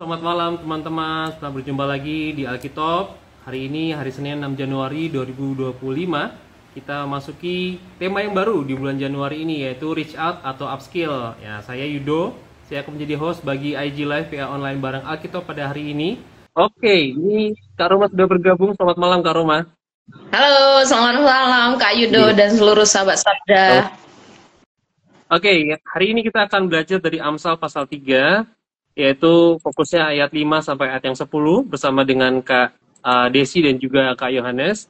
Selamat malam teman-teman, setelah berjumpa lagi di Alkitab. Hari ini hari Senin 6 Januari 2025. Kita masuki tema yang baru di bulan Januari ini, yaitu Reach Out atau Upskill. Ya, saya Yudo, saya akan menjadi host bagi IG Live via online bareng Alkitab pada hari ini. Oke, ini Kak Roma sudah bergabung. Selamat malam Kak Roma. Halo, selamat malam Kak Yudo dan seluruh sahabat Sabda. Oke, hari ini kita akan belajar dari Amsal pasal 3, yaitu fokusnya ayat 5 sampai ayat yang 10 bersama dengan Kak Desi dan juga Kak Yohanes.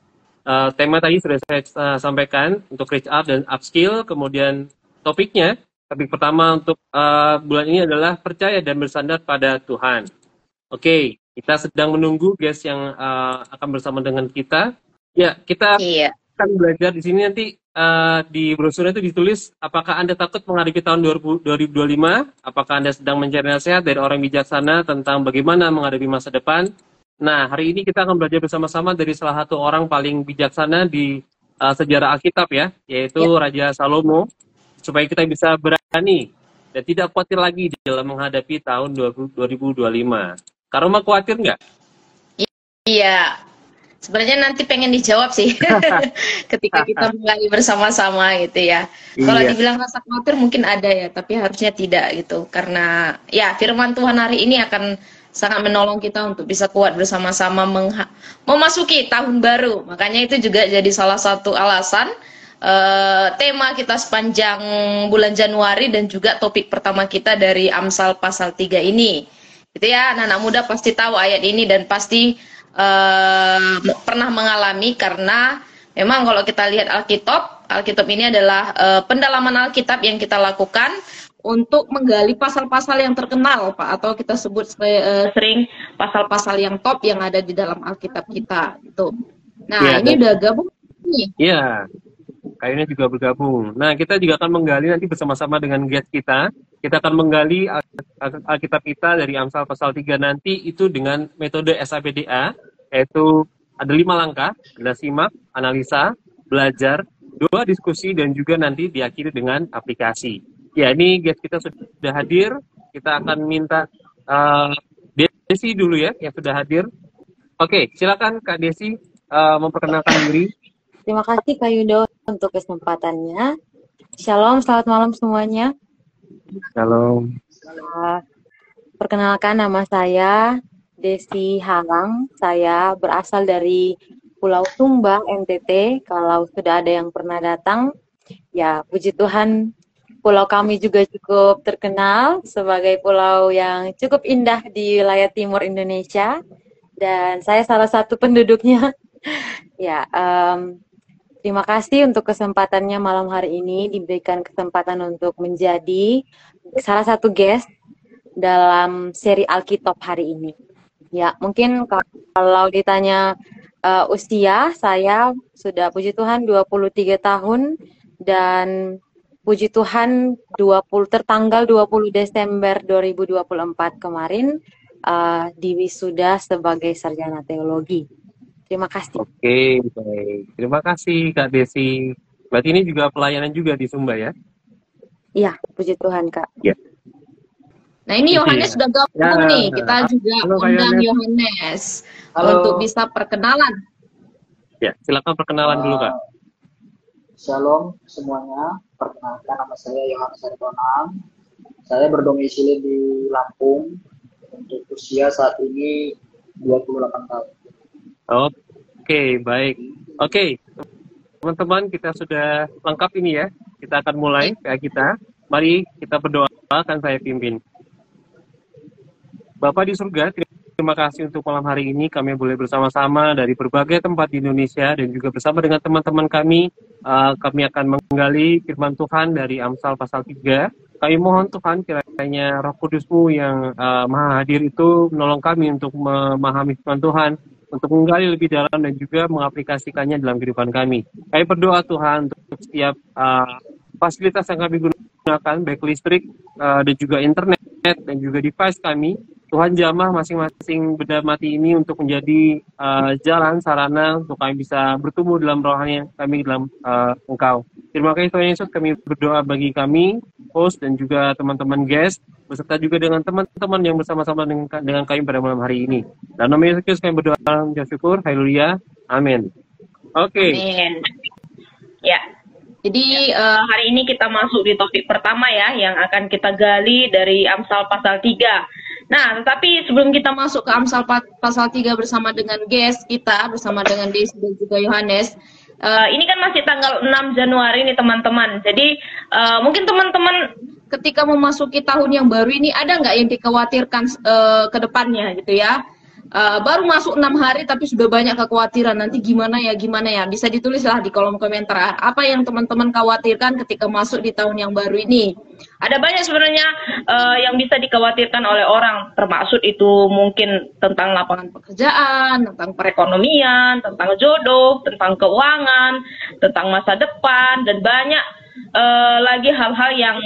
Tema tadi sudah saya sampaikan untuk reach out dan upskill. Kemudian topik pertama untuk bulan ini adalah percaya dan bersandar pada Tuhan. Oke, kita sedang menunggu guys yang akan bersama dengan kita. Ya, kita akan belajar di sini nanti. Di brosurnya itu ditulis, apakah Anda takut menghadapi tahun 2025? Apakah Anda sedang mencari nasihat dari orang bijaksana tentang bagaimana menghadapi masa depan? Nah, hari ini kita akan belajar bersama-sama dari salah satu orang paling bijaksana di sejarah Alkitab ya, yaitu Raja Salomo, supaya kita bisa berani dan tidak khawatir lagi dalam menghadapi tahun 2025. Kak Roma khawatir nggak? Iya. Sebenarnya nanti pengen dijawab sih ketika kita mulai bersama-sama gitu ya. Kalau dibilang rasa khawatir mungkin ada ya, tapi harusnya tidak gitu. Karena ya firman Tuhan hari ini akan sangat menolong kita untuk bisa kuat bersama-sama memasuki tahun baru. Makanya itu juga jadi salah satu alasan tema kita sepanjang bulan Januari dan juga topik pertama kita dari Amsal pasal 3 ini. Gitu ya, anak-anak muda pasti tahu ayat ini dan pasti pernah mengalami, karena memang kalau kita lihat Alkitab ini adalah pendalaman Alkitab yang kita lakukan untuk menggali pasal-pasal yang terkenal, Pak, atau kita sebut sering pasal-pasal yang top yang ada di dalam Alkitab kita gitu. Nah, ini udah gabung nih. Iya. Kayaknya juga bergabung. Nah, kita juga akan menggali nanti bersama-sama dengan guest kita. Kita akan menggali Alkitab kita dari Amsal pasal 3 nanti itu dengan metode SAPDA, yaitu ada 5 langkah, adalah simak, analisa, belajar, 2 diskusi, dan juga nanti diakhiri dengan aplikasi. Ya, ini guest kita sudah hadir. Kita akan minta Desi dulu ya, yang sudah hadir. Oke, silakan Kak Desi memperkenalkan diri. Terima kasih Kak Yudo untuk kesempatannya. Shalom, selamat malam semuanya. Shalom. Perkenalkan, nama saya Desi Halang. Saya berasal dari Pulau Sumba, NTT. Kalau sudah ada yang pernah datang, ya puji Tuhan, pulau kami juga cukup terkenal sebagai pulau yang cukup indah di wilayah timur Indonesia. Dan saya salah satu penduduknya. Ya, terima kasih untuk kesempatannya malam hari ini, diberikan kesempatan untuk menjadi salah satu guest dalam seri Alkitab hari ini. Ya, mungkin kalau ditanya usia, saya sudah puji Tuhan 23 tahun dan puji Tuhan tertanggal 20 Desember 2024 kemarin diwisuda sebagai sarjana teologi. Terima kasih. Oke, baik. Terima kasih Kak Desi. Berarti ini juga pelayanan juga di Sumba ya? Iya, puji Tuhan Kak. Ya. Nah, ini Yohanes sudah gabung nih. Kita juga undang Yohanes untuk bisa perkenalan. Ya, silakan perkenalan dulu Kak. Shalom semuanya. Perkenalkan, nama saya Yohanes Artonang. Saya berdomisili di Lampung. Untuk usia saat ini 28 tahun. Oke, baik. Oke, teman-teman, kita sudah lengkap ini ya. Kita akan mulai kayak kita. Mari kita berdoa, akan saya pimpin. Bapak di surga, terima kasih untuk malam hari ini. Kami boleh bersama-sama dari berbagai tempat di Indonesia dan juga bersama dengan teman-teman kami. Kami akan menggali firman Tuhan dari Amsal pasal 3. Kami mohon Tuhan kiranya Roh Kudus-Mu yang Maha Hadir itu menolong kami untuk memahami firman Tuhan, untuk menggali lebih dalam dan juga mengaplikasikannya dalam kehidupan kami. Kami berdoa Tuhan untuk setiap fasilitas yang kami gunakan, baik listrik dan juga internet dan juga device kami. Tuhan jamah masing-masing benda mati ini untuk menjadi jalan, sarana untuk kami bisa bertumbuh dalam rohani kami dalam Engkau. Terima kasih Tuhan Yesus, kami berdoa bagi kami. host dan juga teman-teman guest, beserta juga dengan teman-teman yang bersama-sama dengan kami pada malam hari ini. Dan nama Yesus kami berdoa dan syukur, haleluya, amin. Oke. Amin. Ya, jadi hari ini kita masuk di topik pertama ya, yang akan kita gali dari Amsal pasal 3. Nah, tetapi sebelum kita masuk ke Amsal pasal 3 bersama dengan guest kita, bersama dengan Desi dan juga Yohanes, ini kan masih tanggal 6 Januari nih teman-teman. Jadi mungkin teman-teman ketika memasuki tahun yang baru ini ada nggak yang dikhawatirkan ke depannya gitu ya? Baru masuk 6 hari tapi sudah banyak kekhawatiran, nanti gimana ya, bisa ditulislah di kolom komentar apa yang teman-teman khawatirkan ketika masuk di tahun yang baru ini. Ada banyak sebenarnya yang bisa dikhawatirkan oleh orang, termasuk itu mungkin tentang lapangan pekerjaan, tentang perekonomian, tentang jodoh, tentang keuangan, tentang masa depan, dan banyak lagi hal-hal yang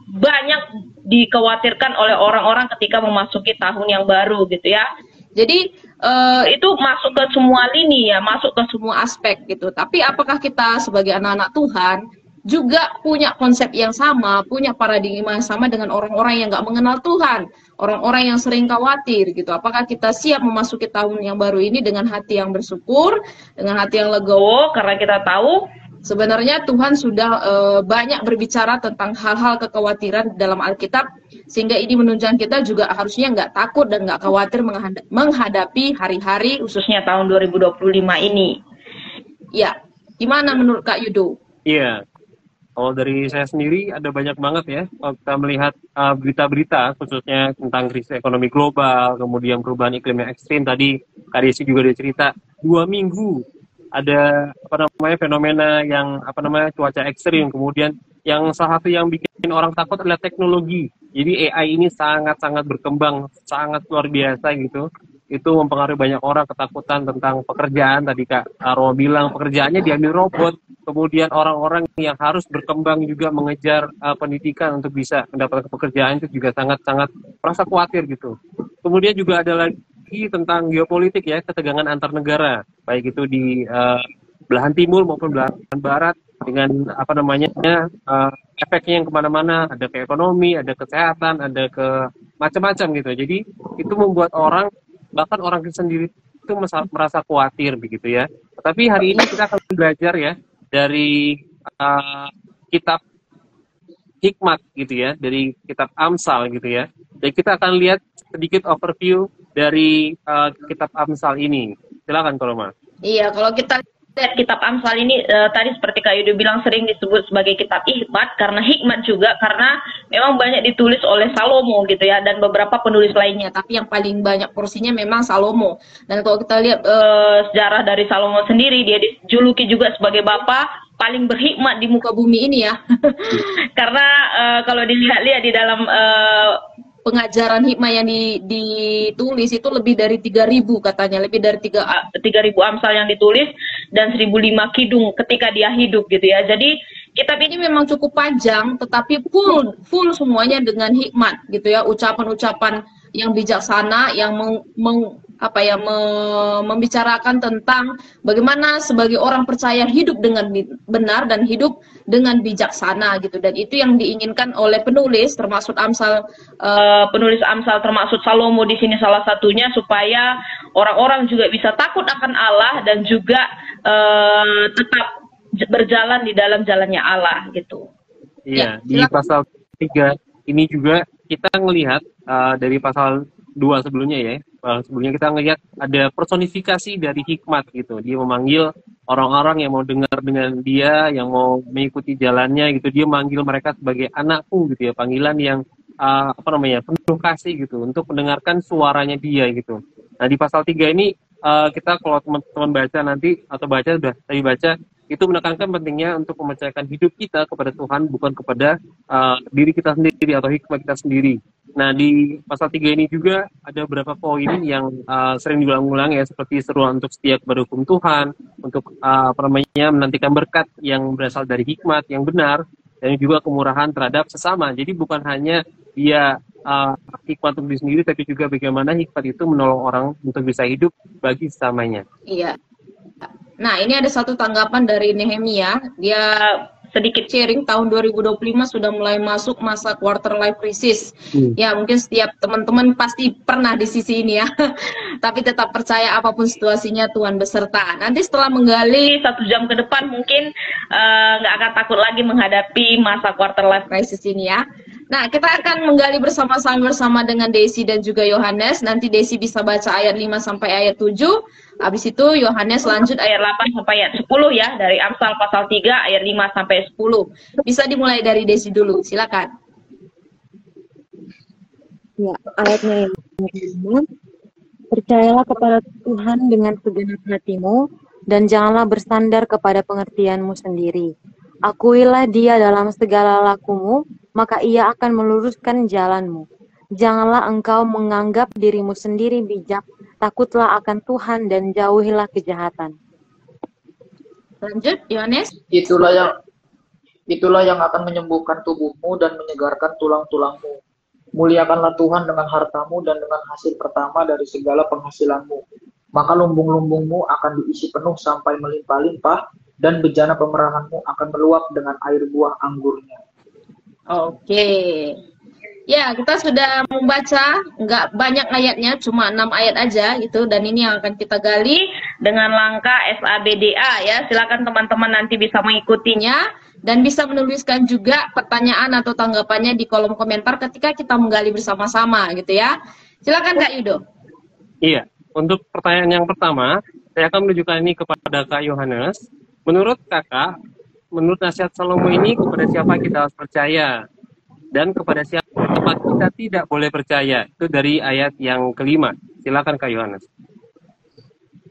banyak dikhawatirkan oleh orang-orang ketika memasuki tahun yang baru gitu ya. Jadi itu masuk ke semua lini ya, masuk ke semua aspek gitu. Tapi apakah kita sebagai anak-anak Tuhan juga punya konsep yang sama, punya paradigma yang sama dengan orang-orang yang nggak mengenal Tuhan, orang-orang yang sering khawatir gitu? Apakah kita siap memasuki tahun yang baru ini dengan hati yang bersyukur, dengan hati yang legowo, karena kita tahu sebenarnya Tuhan sudah banyak berbicara tentang hal-hal kekhawatiran dalam Alkitab, sehingga ini menunjukkan kita juga harusnya nggak takut dan nggak khawatir menghadapi hari-hari, khususnya tahun 2025 ini. Ya, gimana menurut Kak Yudo? Iya, kalau dari saya sendiri ada banyak banget ya, kalau kita melihat berita-berita khususnya tentang krisis ekonomi global, kemudian perubahan iklim yang ekstrim, tadi Kak Desi juga ada cerita, 2 minggu ada fenomena yang cuaca ekstrim, kemudian yang salah satu yang bikin orang takut adalah teknologi. Jadi AI ini sangat-sangat berkembang, sangat luar biasa gitu. Itu mempengaruhi banyak orang, ketakutan tentang pekerjaan. Tadi Kak Roma bilang pekerjaannya diambil robot. Kemudian orang-orang yang harus berkembang juga mengejar pendidikan untuk bisa mendapatkan pekerjaan itu juga sangat-sangat merasa khawatir gitu. Kemudian juga ada lagi tentang geopolitik ya, ketegangan antar negara, baik itu di belahan timur maupun belahan barat, dengan efeknya yang kemana-mana, ada ke ekonomi, ada kesehatan, ada ke macam-macam gitu. Jadi itu membuat orang, bahkan orang sendiri itu merasa khawatir begitu ya. Tapi hari ini kita akan belajar ya dari kitab Hikmat gitu ya, dari kitab Amsal gitu ya. Jadi kita akan lihat sedikit overview dari kitab Amsal ini. Silakan Koroma. Iya, kalau kita lihat kitab Amsal ini tadi seperti Kak Yudo bilang sering disebut sebagai kitab hikmat, karena hikmat juga karena memang banyak ditulis oleh Salomo gitu ya, dan beberapa penulis lainnya, tapi yang paling banyak porsinya memang Salomo. Dan kalau kita lihat sejarah dari Salomo sendiri, dia dijuluki juga sebagai bapak paling berhikmat di muka bumi ini ya. Karena kalau dilihat-lihat di dalam pengajaran hikmah yang ditulis itu lebih dari 3.000 katanya, lebih dari 3.000 Amsal yang ditulis dan 1.005 kidung ketika dia hidup gitu ya. Jadi kitab ini memang cukup panjang tetapi full semuanya dengan hikmat gitu ya, ucapan-ucapan yang bijaksana yang membicarakan tentang bagaimana sebagai orang percaya hidup dengan benar dan hidup dengan bijaksana gitu. Dan itu yang diinginkan oleh penulis, termasuk penulis Amsal termasuk Salomo di sini salah satunya, supaya orang-orang juga bisa takut akan Allah dan juga tetap berjalan di dalam jalannya Allah gitu. Iya, ya, di pasal 3 ini juga kita ngelihat dari pasal 2 sebelumnya ya. Sebelumnya kita ngelihat ada personifikasi dari hikmat gitu. Dia memanggil orang-orang yang mau dengar dengan dia, yang mau mengikuti jalannya gitu. Dia manggil mereka sebagai anakku gitu ya. Panggilan yang penuh kasih gitu untuk mendengarkan suaranya dia gitu. Nah, di pasal 3 ini kita kalau teman-teman baca nanti atau sudah tadi baca, itu menekankan pentingnya untuk mempercayakan hidup kita kepada Tuhan, bukan kepada diri kita sendiri atau hikmat kita sendiri. Nah, di pasal 3 ini juga ada beberapa poin yang sering diulang-ulang ya, seperti seruan untuk setia kepada hukum Tuhan, untuk menantikan berkat yang berasal dari hikmat yang benar, dan juga kemurahan terhadap sesama. Jadi bukan hanya dia hikmat untuk diri sendiri, tapi juga bagaimana hikmat itu menolong orang untuk bisa hidup bagi sesamanya. Iya. Nah, ini ada satu tanggapan dari Nehemia. Dia sedikit sharing, tahun 2025 sudah mulai masuk masa quarter life crisis. Ya, mungkin setiap teman-teman pasti pernah di sisi ini ya. Tapi tetap percaya apapun situasinya Tuhan beserta. Nanti setelah menggali 1 jam ke depan mungkin nggak akan takut lagi menghadapi masa quarter life crisis ini ya. Nah, kita akan menggali bersama dengan Desi dan juga Yohanes. Nanti Desi bisa baca ayat 5 sampai ayat 7. Habis itu Yohanes lanjut ayat 8 sampai ayat 10 ya, dari Amsal pasal 3 ayat 5 sampai 10. Bisa dimulai dari Desi dulu, silakan. Ya, ayatnya yang pertama, percayalah kepada Tuhan dengan segenap hatimu, dan janganlah bersandar kepada pengertianmu sendiri. Akuilah Dia dalam segala lakumu, maka Ia akan meluruskan jalanmu. Janganlah engkau menganggap dirimu sendiri bijak, takutlah akan Tuhan dan jauhilah kejahatan. Lanjut, Yohanes. Itulah yang akan menyembuhkan tubuhmu dan menyegarkan tulang-tulangmu. Muliakanlah Tuhan dengan hartamu dan dengan hasil pertama dari segala penghasilanmu. Maka lumbung-lumbungmu akan diisi penuh sampai melimpah-limpah, dan bejana pemerahanmu akan meluap dengan air buah anggurnya. Oke. Ya, kita sudah membaca, nggak banyak ayatnya, cuma 6 ayat aja gitu, dan ini yang akan kita gali dengan langkah SABDA ya. Silakan teman-teman nanti bisa mengikutinya dan bisa menuliskan juga pertanyaan atau tanggapannya di kolom komentar ketika kita menggali bersama-sama gitu ya. Silakan Kak Yudo. Iya, untuk pertanyaan yang pertama, saya akan menunjukkan ini kepada Kak Yohanes. Menurut Kakak, menurut nasihat Salomo ini kepada siapa kita harus percaya? Dan kepada siapa kita tidak boleh percaya? Itu dari ayat yang kelima. Silakan Kak Yohanes.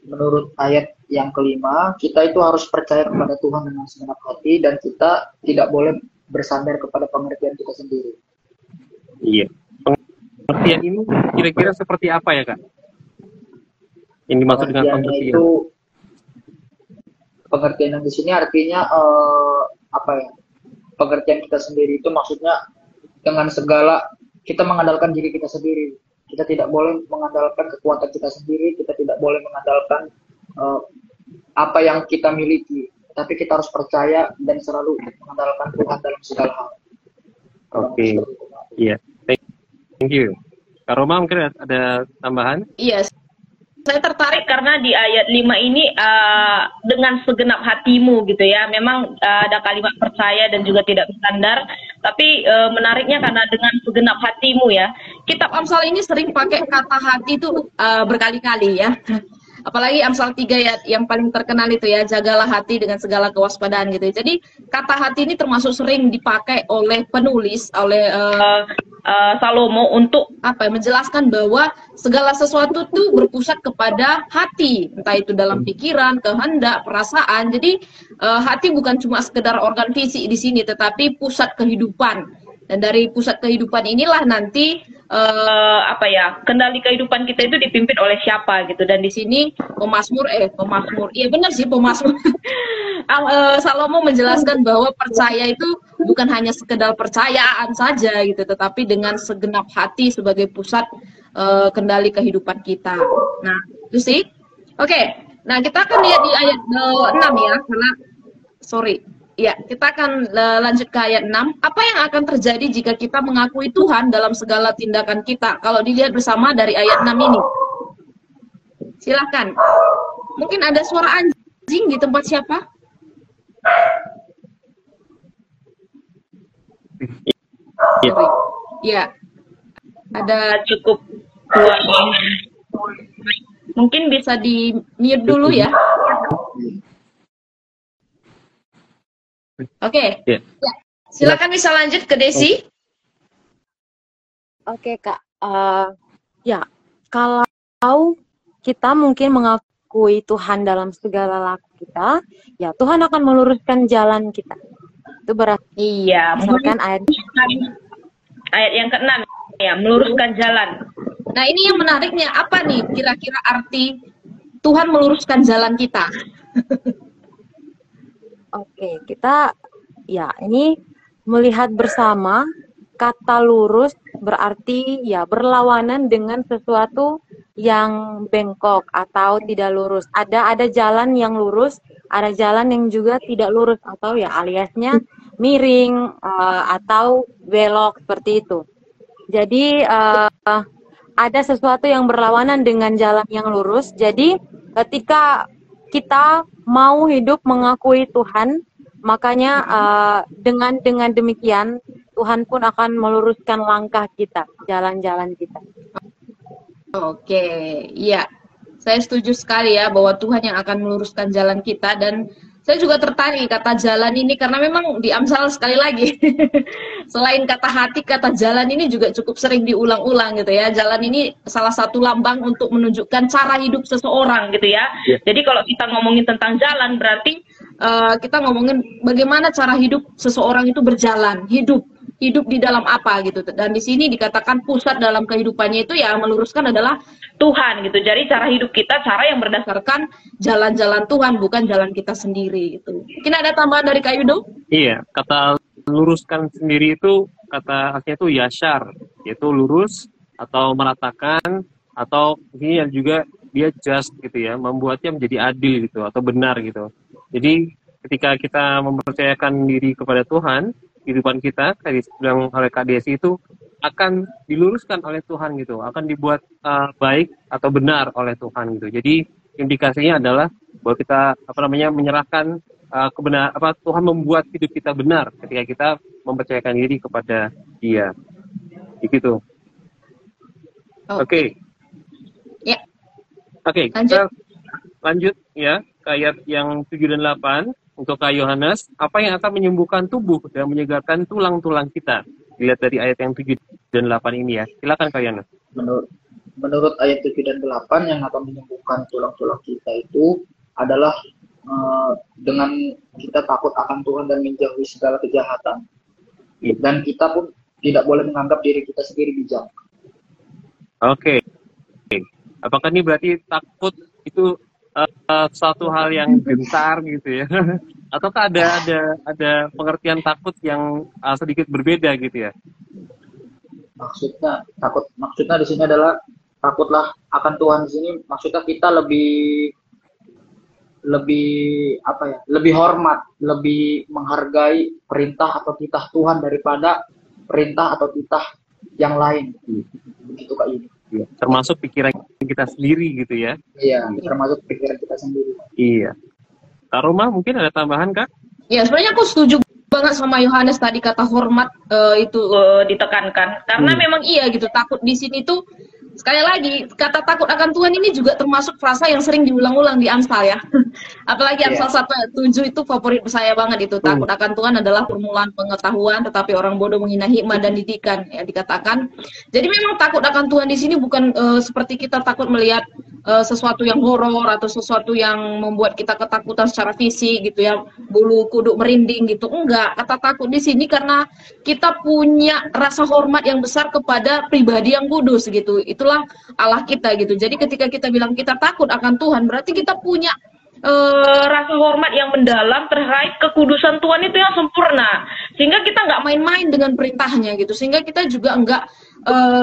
Menurut ayat yang kelima, kita itu harus percaya kepada Tuhan dengan segenap hati, dan kita tidak boleh bersandar kepada pengertian kita sendiri. Iya. Pengertian ini kira-kira seperti apa ya, Kak? Yang dimaksud dengan pengertian itu, pengertian yang di sini artinya apa ya? Pengertian kita sendiri itu maksudnya dengan segala kita mengandalkan diri kita sendiri. Kita tidak boleh mengandalkan kekuatan kita sendiri, kita tidak boleh mengandalkan apa yang kita miliki, tapi kita harus percaya dan selalu mengandalkan Tuhan dalam segala hal. Oke. Iya. Thank you. Kak Roma mungkin ada tambahan? Iya. Saya tertarik karena di ayat 5 ini dengan segenap hatimu gitu ya. Memang ada kalimat percaya dan juga tidak bersandar, tapi menariknya karena dengan segenap hatimu ya. Kitab Amsal ini sering pakai kata hati itu berkali-kali ya. Apalagi Amsal 3 ya, yang paling terkenal itu ya, jagalah hati dengan segala kewaspadaan gitu. Jadi kata hati ini termasuk sering dipakai oleh penulis, oleh Salomo untuk menjelaskan bahwa segala sesuatu itu berpusat kepada hati, entah itu dalam pikiran, kehendak, perasaan. Jadi hati bukan cuma sekedar organ fisik di sini, tetapi pusat kehidupan. Dan dari pusat kehidupan inilah nanti kendali kehidupan kita itu dipimpin oleh siapa gitu. Dan di sini pemazmur, iya benar sih pemazmur. Salomo menjelaskan bahwa percaya itu bukan hanya sekedar percayaan saja gitu, tetapi dengan segenap hati sebagai pusat kendali kehidupan kita. Nah, itu sih. Oke. Nah, kita akan lihat di ayat 6 ya, karena ya, kita akan lanjut ke ayat 6. Apa yang akan terjadi jika kita mengakui Tuhan dalam segala tindakan kita? Kalau dilihat bersama dari ayat 6 ini. Silahkan. Mungkin ada suara anjing di tempat siapa? Ya. Ada cukup suara. Mungkin bisa di mute dulu ya. Oke. Ya. Silakan bisa lanjut ke Desi. Oke, Kak. Ya, kalau kita mungkin mengakui Tuhan dalam segala laku kita, ya Tuhan akan meluruskan jalan kita. Itu berarti misalkan ayat yang ke-6 ya, meluruskan jalan. Nah, ini yang menariknya, apa nih kira-kira arti Tuhan meluruskan jalan kita? Oke, kita ya ini melihat bersama kata lurus berarti ya berlawanan dengan sesuatu yang bengkok atau tidak lurus. Ada jalan yang lurus, ada jalan yang juga tidak lurus atau ya aliasnya miring atau belok seperti itu. Jadi ada sesuatu yang berlawanan dengan jalan yang lurus. Jadi ketika kita mau hidup mengakui Tuhan, makanya dengan demikian Tuhan pun akan meluruskan langkah kita, jalan-jalan kita. Oke, iya. Saya setuju sekali ya bahwa Tuhan yang akan meluruskan jalan kita, dan saya juga tertarik kata jalan ini karena memang di Amsal sekali lagi selain kata hati, kata jalan ini juga cukup sering diulang-ulang gitu ya. Jalan ini salah satu lambang untuk menunjukkan cara hidup seseorang gitu ya. Jadi kalau kita ngomongin tentang jalan berarti kita ngomongin bagaimana cara hidup seseorang itu berjalan, hidup di dalam apa gitu. Dan di sini dikatakan pusat dalam kehidupannya itu yang meluruskan adalah Tuhan gitu. Jadi cara hidup kita cara yang berdasarkan jalan-jalan Tuhan, bukan jalan kita sendiri gitu. Mungkin ada tambahan dari Kak Yudo? Iya, kata luruskan sendiri itu kata aslinya itu yashar, yaitu lurus atau meratakan, atau ini yang juga dia just gitu ya, membuatnya menjadi adil gitu atau benar gitu. Jadi ketika kita mempercayakan diri kepada Tuhan, kehidupan kita kayak dibilang oleh Kak Desi itu akan diluruskan oleh Tuhan gitu, akan dibuat baik atau benar oleh Tuhan gitu. Jadi indikasinya adalah bahwa kita menyerahkan kebenar Tuhan membuat hidup kita benar ketika kita mempercayakan diri kepada Dia. Begitu. Oke. Ya. Oke, kita lanjut ya ke ayat yang 7 dan 8 untuk Kak Yohanes. Apa yang akan menyembuhkan tubuh dan menyegarkan tulang-tulang kita? Dilihat dari ayat yang 7 dan 8 ini ya. Silakan Kak Yohanes. Menurut ayat 7 dan 8 yang akan menyembuhkan tulang-tulang kita itu adalah dengan kita takut akan Tuhan dan menjauhi segala kejahatan. Dan kita pun tidak boleh menganggap diri kita sendiri bijak. Oke. Apakah ini berarti takut itu suatu hal yang gentar gitu ya? Ataukah ada pengertian takut yang sedikit berbeda gitu ya? Maksudnya di sini adalah takutlah akan Tuhan di sini. Maksudnya kita lebih hormat, lebih menghargai perintah atau titah Tuhan daripada perintah atau titah yang lain. Begitu Kak Yudi. Ya, termasuk pikiran kita sendiri gitu ya. Iya, termasuk pikiran kita sendiri. Iya. Kak Roma mungkin ada tambahan Kak? Ya, sebenarnya aku setuju banget sama Yohanes tadi, kata hormat itu ditekankan. Karena memang iya gitu, takut di sini tuh sekali lagi kata takut akan Tuhan ini juga termasuk frasa yang sering diulang-ulang di Amsal ya. Apalagi Amsal 1:7 itu favorit saya banget itu. Takut akan Tuhan adalah permulaan pengetahuan, tetapi orang bodoh menghina hikmah dan didikan ya dikatakan. Jadi memang takut akan Tuhan di sini bukan seperti kita takut melihat sesuatu yang horor atau sesuatu yang membuat kita ketakutan secara fisik gitu ya, bulu kuduk merinding gitu. Enggak, kata takut di sini karena kita punya rasa hormat yang besar kepada pribadi yang kudus gitu. Itulah Allah kita gitu. Jadi ketika kita bilang kita takut akan Tuhan, berarti kita punya rasa hormat yang mendalam terkait kekudusan Tuhan itu yang sempurna, sehingga kita nggak main-main dengan perintahnya gitu, sehingga kita juga nggak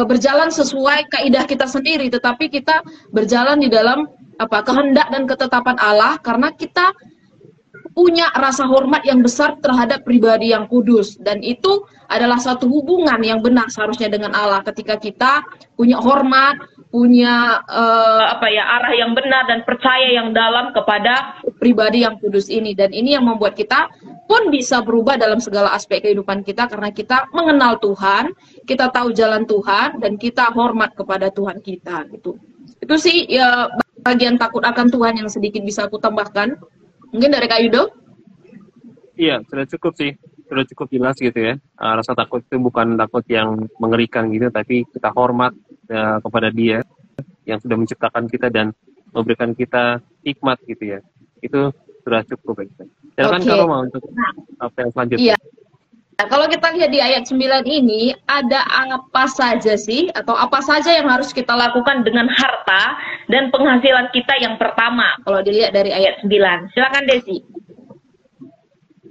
berjalan sesuai kaidah kita sendiri, tetapi kita berjalan di dalam kehendak dan ketetapan Allah karena kita punya rasa hormat yang besar terhadap pribadi yang kudus, dan itu adalah satu hubungan yang benar seharusnya dengan Allah ketika kita punya hormat, punya arah yang benar dan percaya yang dalam kepada pribadi yang kudus ini. Dan ini yang membuat kita pun bisa berubah dalam segala aspek kehidupan kita karena kita mengenal Tuhan, kita tahu jalan Tuhan, dan kita hormat kepada Tuhan kita gitu. Itu sih ya bagian takut akan Tuhan yang sedikit bisa aku tambahkan. Mungkin dari Kak Yudo? Iya, sudah cukup sih. Sudah cukup jelas gitu ya. Rasa takut itu bukan takut yang mengerikan gitu, tapi kita hormat kepada Dia yang sudah menciptakan kita dan memberikan kita hikmat gitu ya. Itu sudah cukup. Silakan Kak Roma untuk apa yang selanjutnya. Iya. Nah, kalau kita lihat di ayat 9 ini, ada apa saja sih, atau apa saja yang harus kita lakukan dengan harta dan penghasilan kita yang pertama, kalau dilihat dari ayat 9. Silakan Desi.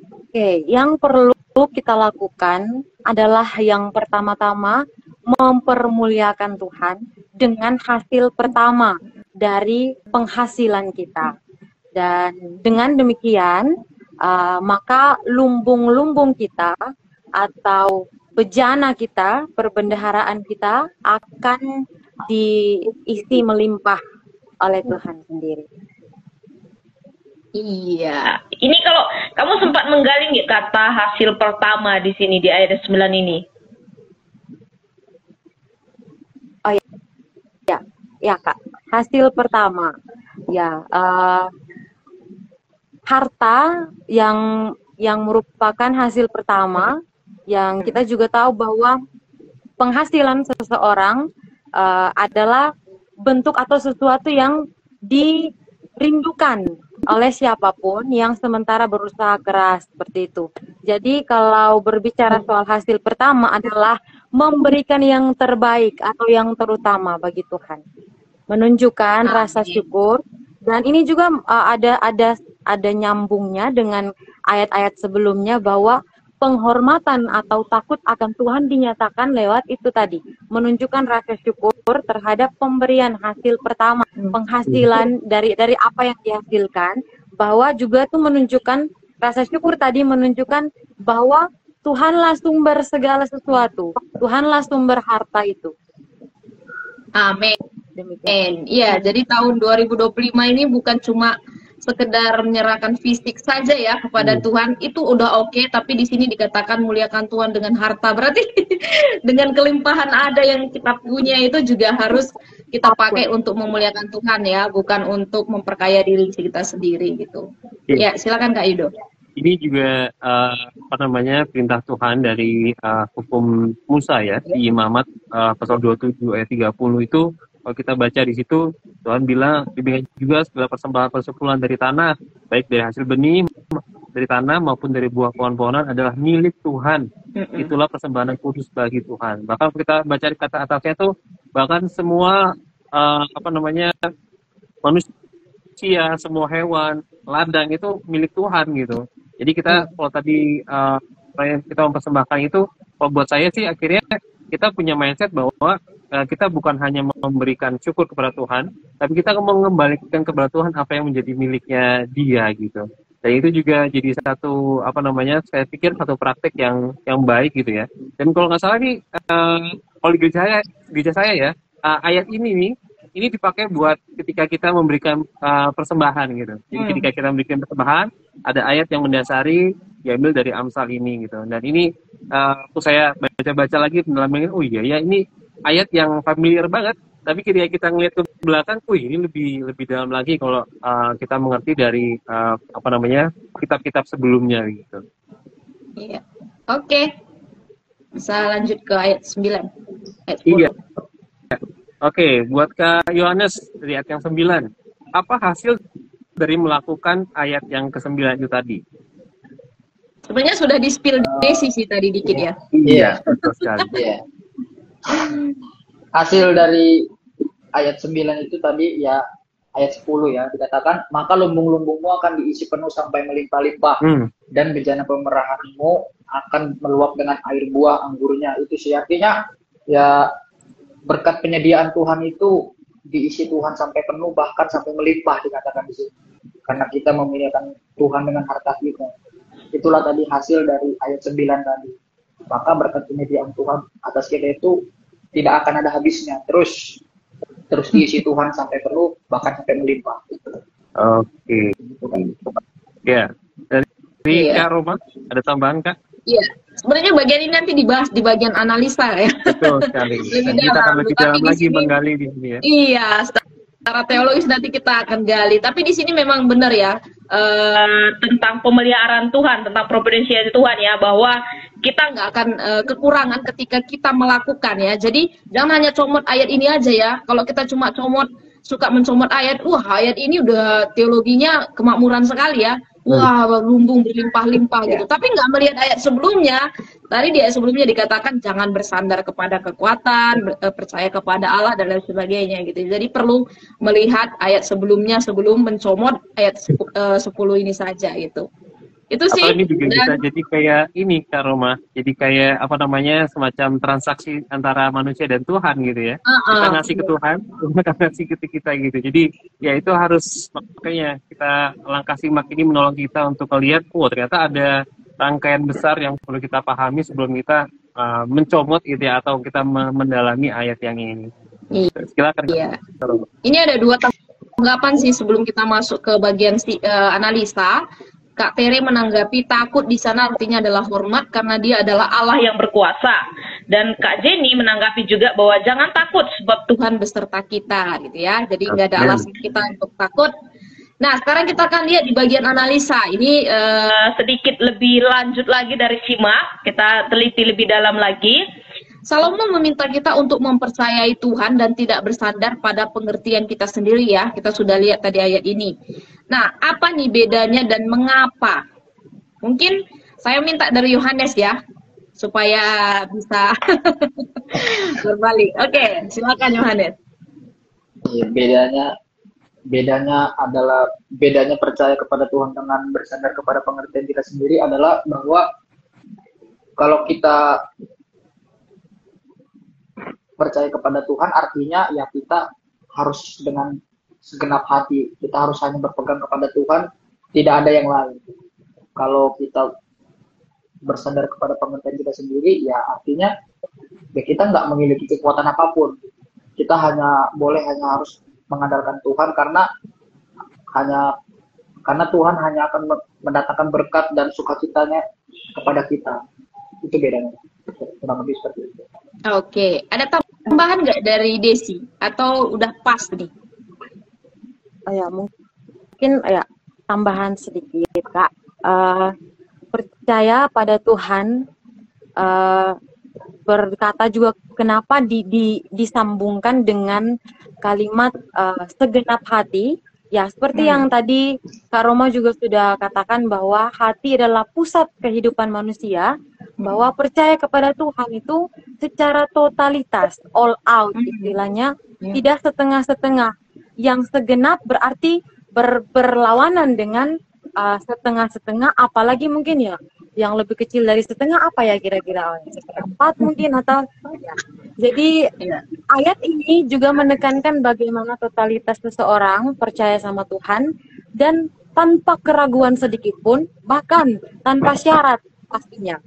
Oke, yang perlu kita lakukan adalah yang pertama-tama mempermuliakan Tuhan dengan hasil pertama dari penghasilan kita. Dan dengan demikian, maka lumbung-lumbung kita atau bejana kita, perbendaharaan kita akan diisi melimpah oleh Tuhan sendiri. Iya. Ini kalau kamu sempat menggali nggak kata hasil pertama di sini di ayat 9 ini? Oh ya, ya Kak. Hasil pertama, ya harta yang merupakan hasil pertama, yang kita juga tahu bahwa penghasilan seseorang adalah bentuk atau sesuatu yang dirindukan oleh siapapun yang sementara berusaha keras, seperti itu. Jadi kalau berbicara soal hasil pertama adalah memberikan yang terbaik atau yang terutama bagi Tuhan, menunjukkan rasa syukur. Dan ini juga ada nyambungnya dengan ayat-ayat sebelumnya bahwa penghormatan atau takut akan Tuhan dinyatakan lewat itu tadi, menunjukkan rasa syukur terhadap pemberian hasil pertama, penghasilan dari apa yang dihasilkan, bahwa juga itu menunjukkan rasa syukur tadi, menunjukkan bahwa Tuhanlah sumber segala sesuatu, Tuhanlah sumber harta itu. Amin. Demikian. Iya, jadi tahun 2025 ini bukan cuma sekedar menyerahkan fisik saja ya kepada Tuhan, itu udah oke, tapi di sini dikatakan muliakan Tuhan dengan harta. Berarti dengan kelimpahan ada yang kita punya itu juga harus kita pakai untuk memuliakan Tuhan ya, bukan untuk memperkaya diri kita sendiri gitu. Ya, silakan Kak Yudo. Ini juga perintah Tuhan dari hukum Musa ya, di Imamat pasal 27 ayat 30 itu. Kalau kita baca di situ, Tuhan bilang, demikian juga segala persembahan persepuluhan dari tanah, baik dari hasil benih, dari tanah maupun dari buah pohon-pohonan adalah milik Tuhan. Itulah persembahan yang kudus bagi Tuhan. Bahkan kita baca di kata atasnya itu, bahkan semua manusia, semua hewan, ladang itu milik Tuhan gitu. Jadi kita kalau tadi kita mempersembahkan itu, kalau buat saya sih akhirnya kita punya mindset bahwa kita bukan hanya memberikan syukur kepada Tuhan, tapi kita mengembalikan kepada Tuhan apa yang menjadi miliknya Dia gitu. Dan itu juga jadi satu saya pikir satu praktek yang baik gitu ya. Dan kalau nggak salah nih, kalau di gereja saya ya, ayat ini dipakai buat ketika kita memberikan persembahan gitu. Jadi ketika kita memberikan persembahan, ada ayat yang mendasari diambil dari Amsal ini gitu. Dan ini waktu saya baca-baca lagi pendalaman, oh iya ya ini ayat yang familiar banget, tapi ketika kita ngeliat ke belakang, ini lebih dalam lagi kalau kita mengerti dari kitab-kitab sebelumnya gitu. Iya. Oke. Bisa lanjut ke ayat 9. Ayat 10. Iya. Oke, buat Kak Yohanes dari ayat yang 9. Apa hasil dari melakukan ayat yang ke-9 itu tadi? Sebenarnya sudah di-spill Desi sih tadi dikit ya. Iya, betul sekali. Iya. Hasil dari ayat 9 itu tadi ya, ayat 10 ya, dikatakan maka lumbung-lumbungmu akan diisi penuh sampai melimpah-limpah, dan bejana pemerahanmu akan meluap dengan air buah anggurnya. Itu sih artinya ya, berkat penyediaan Tuhan itu diisi Tuhan sampai penuh, bahkan sampai melimpah dikatakan di sini. Karena kita memuliakan Tuhan dengan harta kita. Itulah tadi hasil dari ayat 9 tadi. Maka berkat penyediaan Tuhan atas kita itu tidak akan ada habisnya. Terus diisi Tuhan sampai penuh, bahkan sampai melimpah. Oke. Ya. Dari Kak Roma, ada tambahan Kak? Iya. Sebenarnya bagian ini nanti dibahas di bagian analisa ya. Betul sekali. Kita akan lebih dalam lagi menggali di sini ya. Iya, secara teologis nanti kita akan gali. Tapi di sini memang benar ya, tentang pemeliharaan Tuhan, tentang providensial Tuhan ya, bahwa kita nggak akan kekurangan ketika kita melakukan ya. Jadi jangan hanya comot ayat ini aja ya. Kalau kita cuma suka mencomot ayat, ayat ini udah teologinya kemakmuran sekali ya. Lumbung berlimpah-limpah gitu. Tapi nggak melihat ayat sebelumnya. Tadi di ayat sebelumnya dikatakan jangan bersandar kepada kekuatan, percaya kepada Allah dan lain sebagainya gitu. Jadi perlu melihat ayat sebelumnya sebelum mencomot ayat 10 ini saja gitu. Itu Atau sih. ini juga bisa Dan jadi kayak ini Kak Roma. Jadi kayak apa namanya semacam transaksi antara manusia dan Tuhan gitu ya. Kita ngasih ke Tuhan, Tuhan akan ngasih ke kita gitu. Jadi ya itu harus makanya kita langkah simak ini menolong kita untuk melihat, oh ternyata ada rangkaian besar yang perlu kita pahami sebelum kita mencomot gitu ya, atau kita mendalami ayat yang ini. Silakan iya. Kak Roma. Ini ada 2 tanggapan sih sebelum kita masuk ke bagian analisa. Kak Tere menanggapi takut di sana artinya adalah hormat karena dia adalah Allah Allah yang berkuasa. Dan Kak Jenny menanggapi juga bahwa jangan takut sebab Tuhan beserta kita gitu ya. Jadi nggak ada alasan kita untuk takut. Nah, sekarang kita akan lihat di bagian analisa. Ini sedikit lebih lanjut lagi dari simak, kita teliti lebih dalam lagi. Salomo meminta kita untuk mempercayai Tuhan dan tidak bersandar pada pengertian kita sendiri ya. Kita sudah lihat tadi ayat ini. Nah, apa nih bedanya dan mengapa? Mungkin saya minta dari Yohanes ya, supaya bisa berbalik. Oke, silakan Yohanes. Iya, bedanya percaya kepada Tuhan dengan bersandar kepada pengertian kita sendiri adalah bahwa kalau kita percaya kepada Tuhan artinya ya kita harus dengan segenap hati, kita harus hanya berpegang kepada Tuhan, tidak ada yang lain. Kalau kita bersandar kepada pengertian kita sendiri, ya artinya ya kita nggak memiliki kekuatan apapun. Kita hanya harus mengandalkan Tuhan karena Tuhan hanya akan mendatangkan berkat dan sukacitanya kepada kita. Itu bedanya. Kurang lebih seperti itu. Oke, ada tambahan nggak dari Desi? Atau udah pas nih? Ya, mungkin ya tambahan sedikit, Kak. Percaya pada Tuhan, berkata juga kenapa disambungkan dengan kalimat segenap hati. Ya, seperti yang tadi Kak Roma juga sudah katakan bahwa hati adalah pusat kehidupan manusia, bahwa percaya kepada Tuhan itu secara totalitas, all out istilahnya, tidak setengah-setengah. Yang segenap berarti berlawanan dengan setengah-setengah, apalagi mungkin ya yang lebih kecil dari setengah apa ya kira-kira, seperempat mungkin atau ya. Jadi ayat ini juga menekankan bagaimana totalitas seseorang percaya sama Tuhan dan tanpa keraguan sedikit pun, bahkan tanpa syarat pastinya.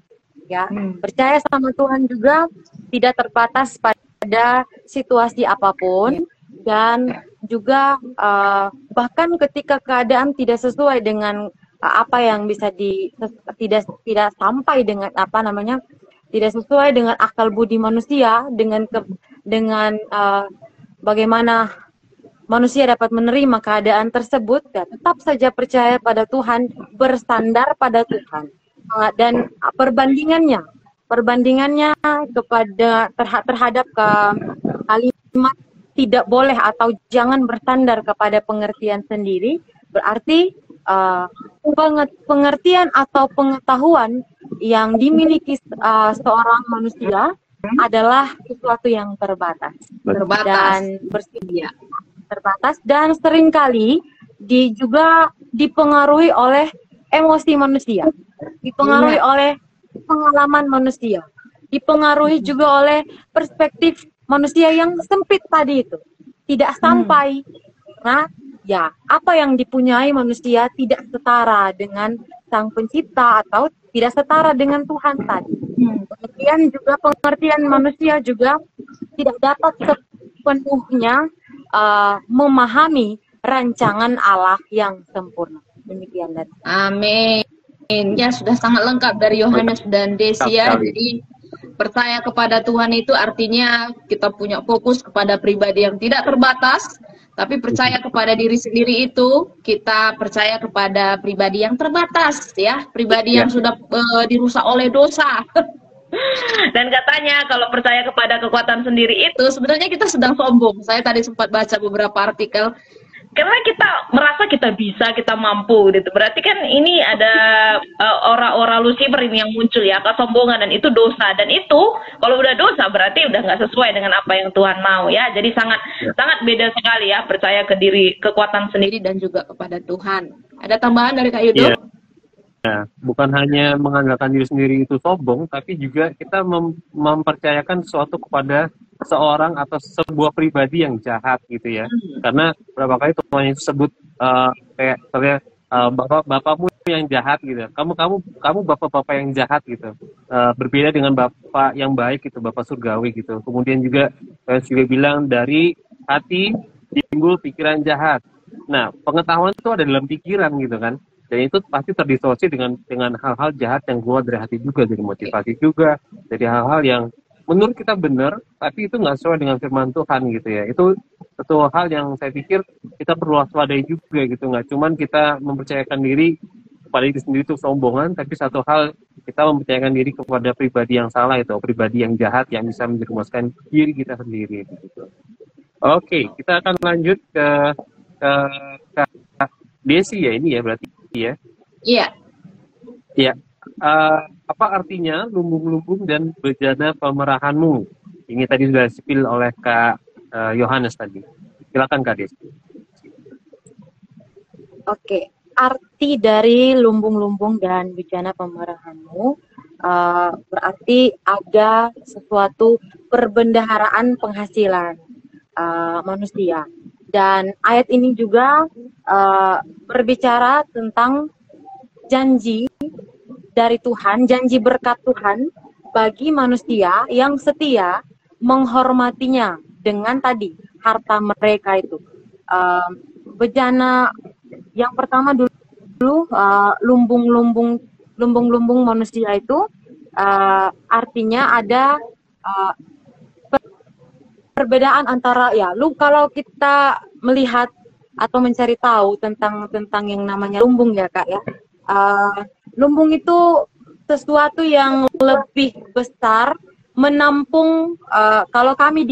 Ya, percaya sama Tuhan juga tidak terbatas pada situasi apapun dan juga bahkan ketika keadaan tidak sesuai dengan apa yang bisa tidak sampai dengan tidak sesuai dengan akal budi manusia, dengan bagaimana manusia dapat menerima keadaan tersebut, ya, tetap saja percaya pada Tuhan, bersandar pada Tuhan. Dan perbandingannya terhadap kalimat tidak boleh atau jangan bersandar kepada pengertian sendiri, berarti pengertian atau pengetahuan yang dimiliki seorang manusia adalah sesuatu yang terbatas dan bersedia, terbatas dan seringkali juga dipengaruhi oleh emosi manusia, dipengaruhi oleh pengalaman manusia, dipengaruhi juga oleh perspektif manusia yang sempit tadi itu, tidak sampai karena ya apa yang dipunyai manusia tidak setara dengan Sang Pencipta atau tidak setara dengan Tuhan tadi. Kemudian juga pengertian manusia juga tidak dapat sepenuhnya memahami rancangan Allah yang sempurna. Demikian dari. Amin. Ya, sudah sangat lengkap dari Yohanes dan Desi ya. Jadi percaya kepada Tuhan itu artinya kita punya fokus kepada pribadi yang tidak terbatas, tapi percaya kepada diri sendiri itu kita percaya kepada pribadi yang terbatas ya, pribadi yang sudah dirusak oleh dosa. Dan katanya kalau percaya kepada kekuatan sendiri itu Sebenarnya kita sedang sombong. Saya tadi sempat baca beberapa artikel. karena kita merasa kita bisa, kita mampu gitu. Berarti kan ini ada ora-ora Lucifer ini yang muncul ya, kesombongan, dan itu dosa. Dan itu kalau udah dosa berarti udah nggak sesuai dengan apa yang Tuhan mau ya. Jadi sangat beda sekali ya percaya ke diri, kekuatan sendiri. Dan juga kepada Tuhan. Ada tambahan dari Kak Yudo? bukan hanya mengandalkan diri sendiri itu sombong, tapi juga kita mempercayakan sesuatu kepada seorang atau sebuah pribadi yang jahat gitu ya. Karena berapa kali Tuhan Yesus sebut kayak bapakmu yang jahat gitu. Kamu bapak-bapak yang jahat gitu. Berbeda dengan bapak yang baik gitu, bapak surgawi gitu. Kemudian juga saya juga bilang dari hati timbul pikiran jahat. Nah, pengetahuan itu ada dalam pikiran gitu kan. Dan itu pasti terdistorsi dengan hal-hal jahat yang keluar dari hati juga, dari motivasi juga, dari hal-hal yang menurut kita benar, tapi itu nggak sesuai dengan firman Tuhan gitu ya. Itu satu hal yang saya pikir kita perlu waspadai juga gitu. Nggak cuman kita mempercayakan diri kepada diri sendiri itu kesombongan, tapi satu hal kita mempercayakan diri kepada pribadi yang salah itu, pribadi yang jahat yang bisa menjerumuskan diri kita sendiri gitu. Oke, kita akan lanjut ke Desi ya ini ya berarti ya. Iya. Ya. Apa artinya lumbung-lumbung dan bejana pemerahanmu? Ini tadi sudah disipil oleh Kak Yohanes tadi. Silakan Kak Desi. Oke, arti dari lumbung-lumbung dan bejana pemerahanmu berarti ada sesuatu perbendaharaan penghasilan manusia. Dan ayat ini juga berbicara tentang janji dari Tuhan, janji berkat Tuhan bagi manusia yang setia menghormatinya dengan tadi harta mereka itu. Bejana yang pertama dulu lumbung-lumbung manusia itu artinya ada perbedaan antara ya kalau kita melihat atau mencari tahu tentang yang namanya lumbung ya Kak ya. Lumbung itu sesuatu yang lebih besar menampung kalau kami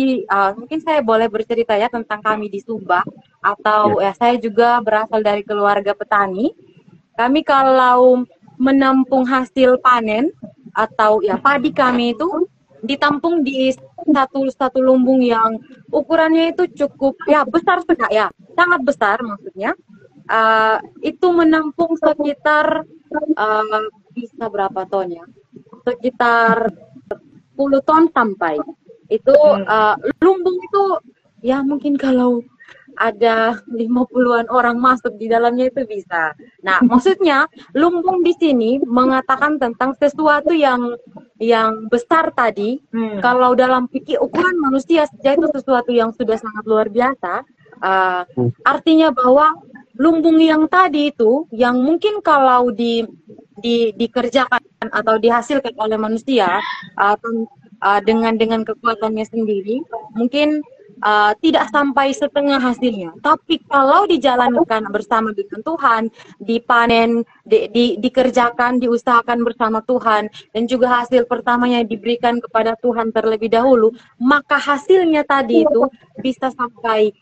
mungkin saya boleh bercerita ya tentang kami di Sumba atau ya saya juga berasal dari keluarga petani. Kami kalau menampung hasil panen atau ya padi kami itu ditampung di satu lumbung yang ukurannya itu cukup ya besar sekali ya, sangat besar maksudnya. Itu menampung sekitar bisa berapa ton ya? Sekitar 10 ton sampai. Itu lumbung itu ya mungkin kalau ada 50-an orang masuk di dalamnya itu bisa. Nah, maksudnya lumbung di sini mengatakan tentang sesuatu yang besar tadi. Kalau dalam pikir ukuran manusia saja itu sesuatu yang sudah sangat luar biasa. Artinya bahwa lumbung yang tadi itu, yang mungkin kalau dikerjakan atau dihasilkan oleh manusia dengan kekuatannya sendiri, mungkin tidak sampai setengah hasilnya. Tapi kalau dijalankan bersama dengan Tuhan, dipanen, dikerjakan, diusahakan bersama Tuhan, dan juga hasil pertamanya diberikan kepada Tuhan terlebih dahulu, maka hasilnya tadi itu bisa sampai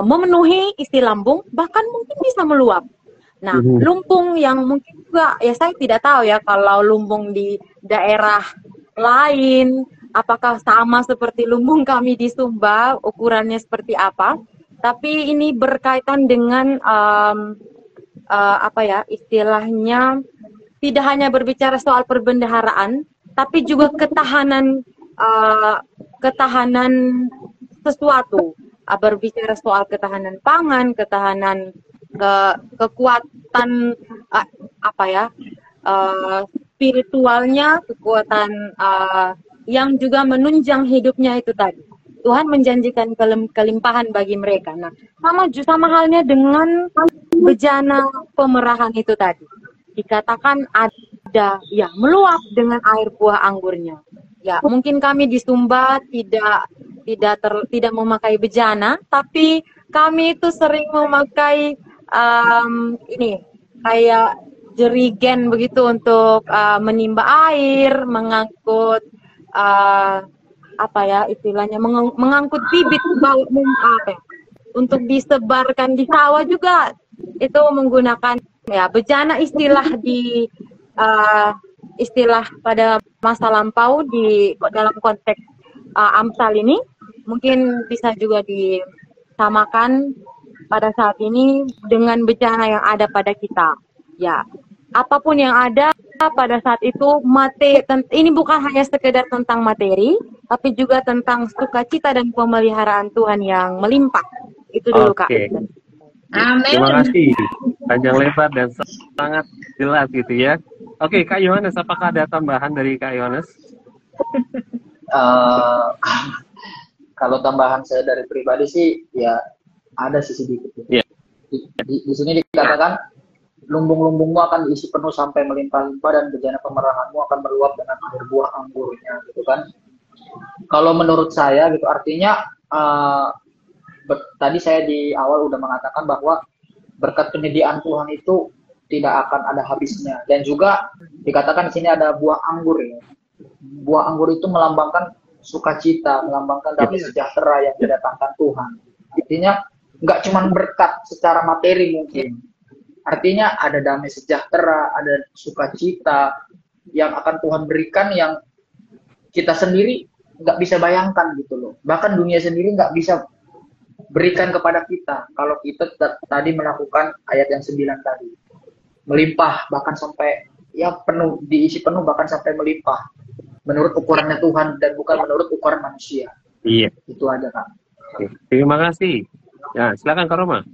memenuhi isi lambung, bahkan mungkin bisa meluap. Nah, lumbung yang mungkin juga, ya saya tidak tahu ya kalau lumbung di daerah lain, apakah sama seperti lumbung kami di Sumba, ukurannya seperti apa? Tapi ini berkaitan dengan apa ya istilahnya, tidak hanya berbicara soal perbendaharaan, tapi juga ketahanan sesuatu. Berbicara soal ketahanan pangan, ketahanan kekuatan apa ya spiritualnya, kekuatan yang juga menunjang hidupnya itu tadi. Tuhan menjanjikan kelimpahan bagi mereka. Nah, sama halnya dengan bejana pemerahan itu tadi. Dikatakan ada ya meluap dengan air buah anggurnya. Ya, mungkin kami di Sumba tidak memakai bejana, tapi kami itu sering memakai ini kayak jerigen begitu untuk menimba air, mengangkut apa ya istilahnya mengangkut bibit untuk disebarkan di sawah juga itu menggunakan ya bejana istilah pada masa lampau dalam konteks Amsal ini mungkin bisa juga disamakan pada saat ini dengan bejana yang ada pada kita ya. apapun yang ada pada saat itu, ini bukan hanya sekedar tentang materi, tapi juga tentang sukacita dan pemeliharaan Tuhan yang melimpah. Itu dulu, Kak. Amin. Terima kasih. Panjang lebar dan sangat jelas gitu ya. Oke, Kak Yohanes, apakah ada tambahan dari Kak Yohanes? Kalau tambahan saya dari pribadi sih, ya ada sih sedikit. Yeah. Di sini dikatakan, lumbung-lumbungmu akan diisi penuh sampai melimpah-limpah dan bejana pemerahanmu akan meluap dengan air buah anggurnya, gitu kan. Kalau menurut saya gitu, artinya tadi saya di awal udah mengatakan bahwa berkat penyediaan Tuhan itu tidak akan ada habisnya, dan juga dikatakan di sini ada buah anggur ya. Buah anggur itu melambangkan sukacita, melambangkan damai sejahtera yang didatangkan Tuhan. Artinya nggak cuma berkat secara materi mungkin, artinya ada damai sejahtera, ada sukacita yang akan Tuhan berikan yang kita sendiri nggak bisa bayangkan gitu loh. Bahkan dunia sendiri nggak bisa berikan kepada kita kalau kita tadi melakukan ayat yang 9 tadi. Melimpah bahkan sampai ya penuh, diisi penuh bahkan sampai melimpah. Menurut ukurannya Tuhan dan bukan menurut ukuran manusia. Iya. Itu aja, Kak. Terima kasih. Ya, silakan Kak Roma.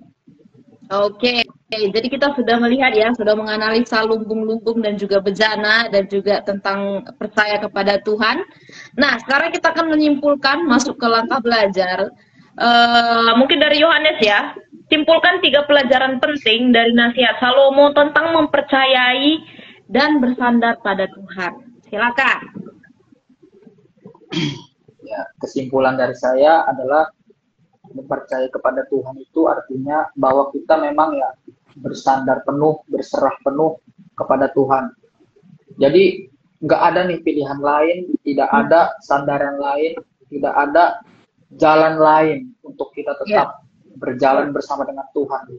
Oke, jadi kita sudah melihat ya, sudah menganalisa lumbung-lumbung dan juga bejana dan juga tentang percaya kepada Tuhan. Nah, sekarang kita akan menyimpulkan masuk ke langkah belajar. Mungkin dari Yohanes ya, simpulkan 3 pelajaran penting dari nasihat Salomo tentang mempercayai dan bersandar pada Tuhan. Silakan. Ya, kesimpulan dari saya adalah mempercayai kepada Tuhan itu artinya bahwa kita memang ya bersandar penuh, berserah penuh kepada Tuhan. Jadi nggak ada nih pilihan lain, tidak ada sandaran lain, tidak ada jalan lain untuk kita tetap berjalan bersama dengan Tuhan.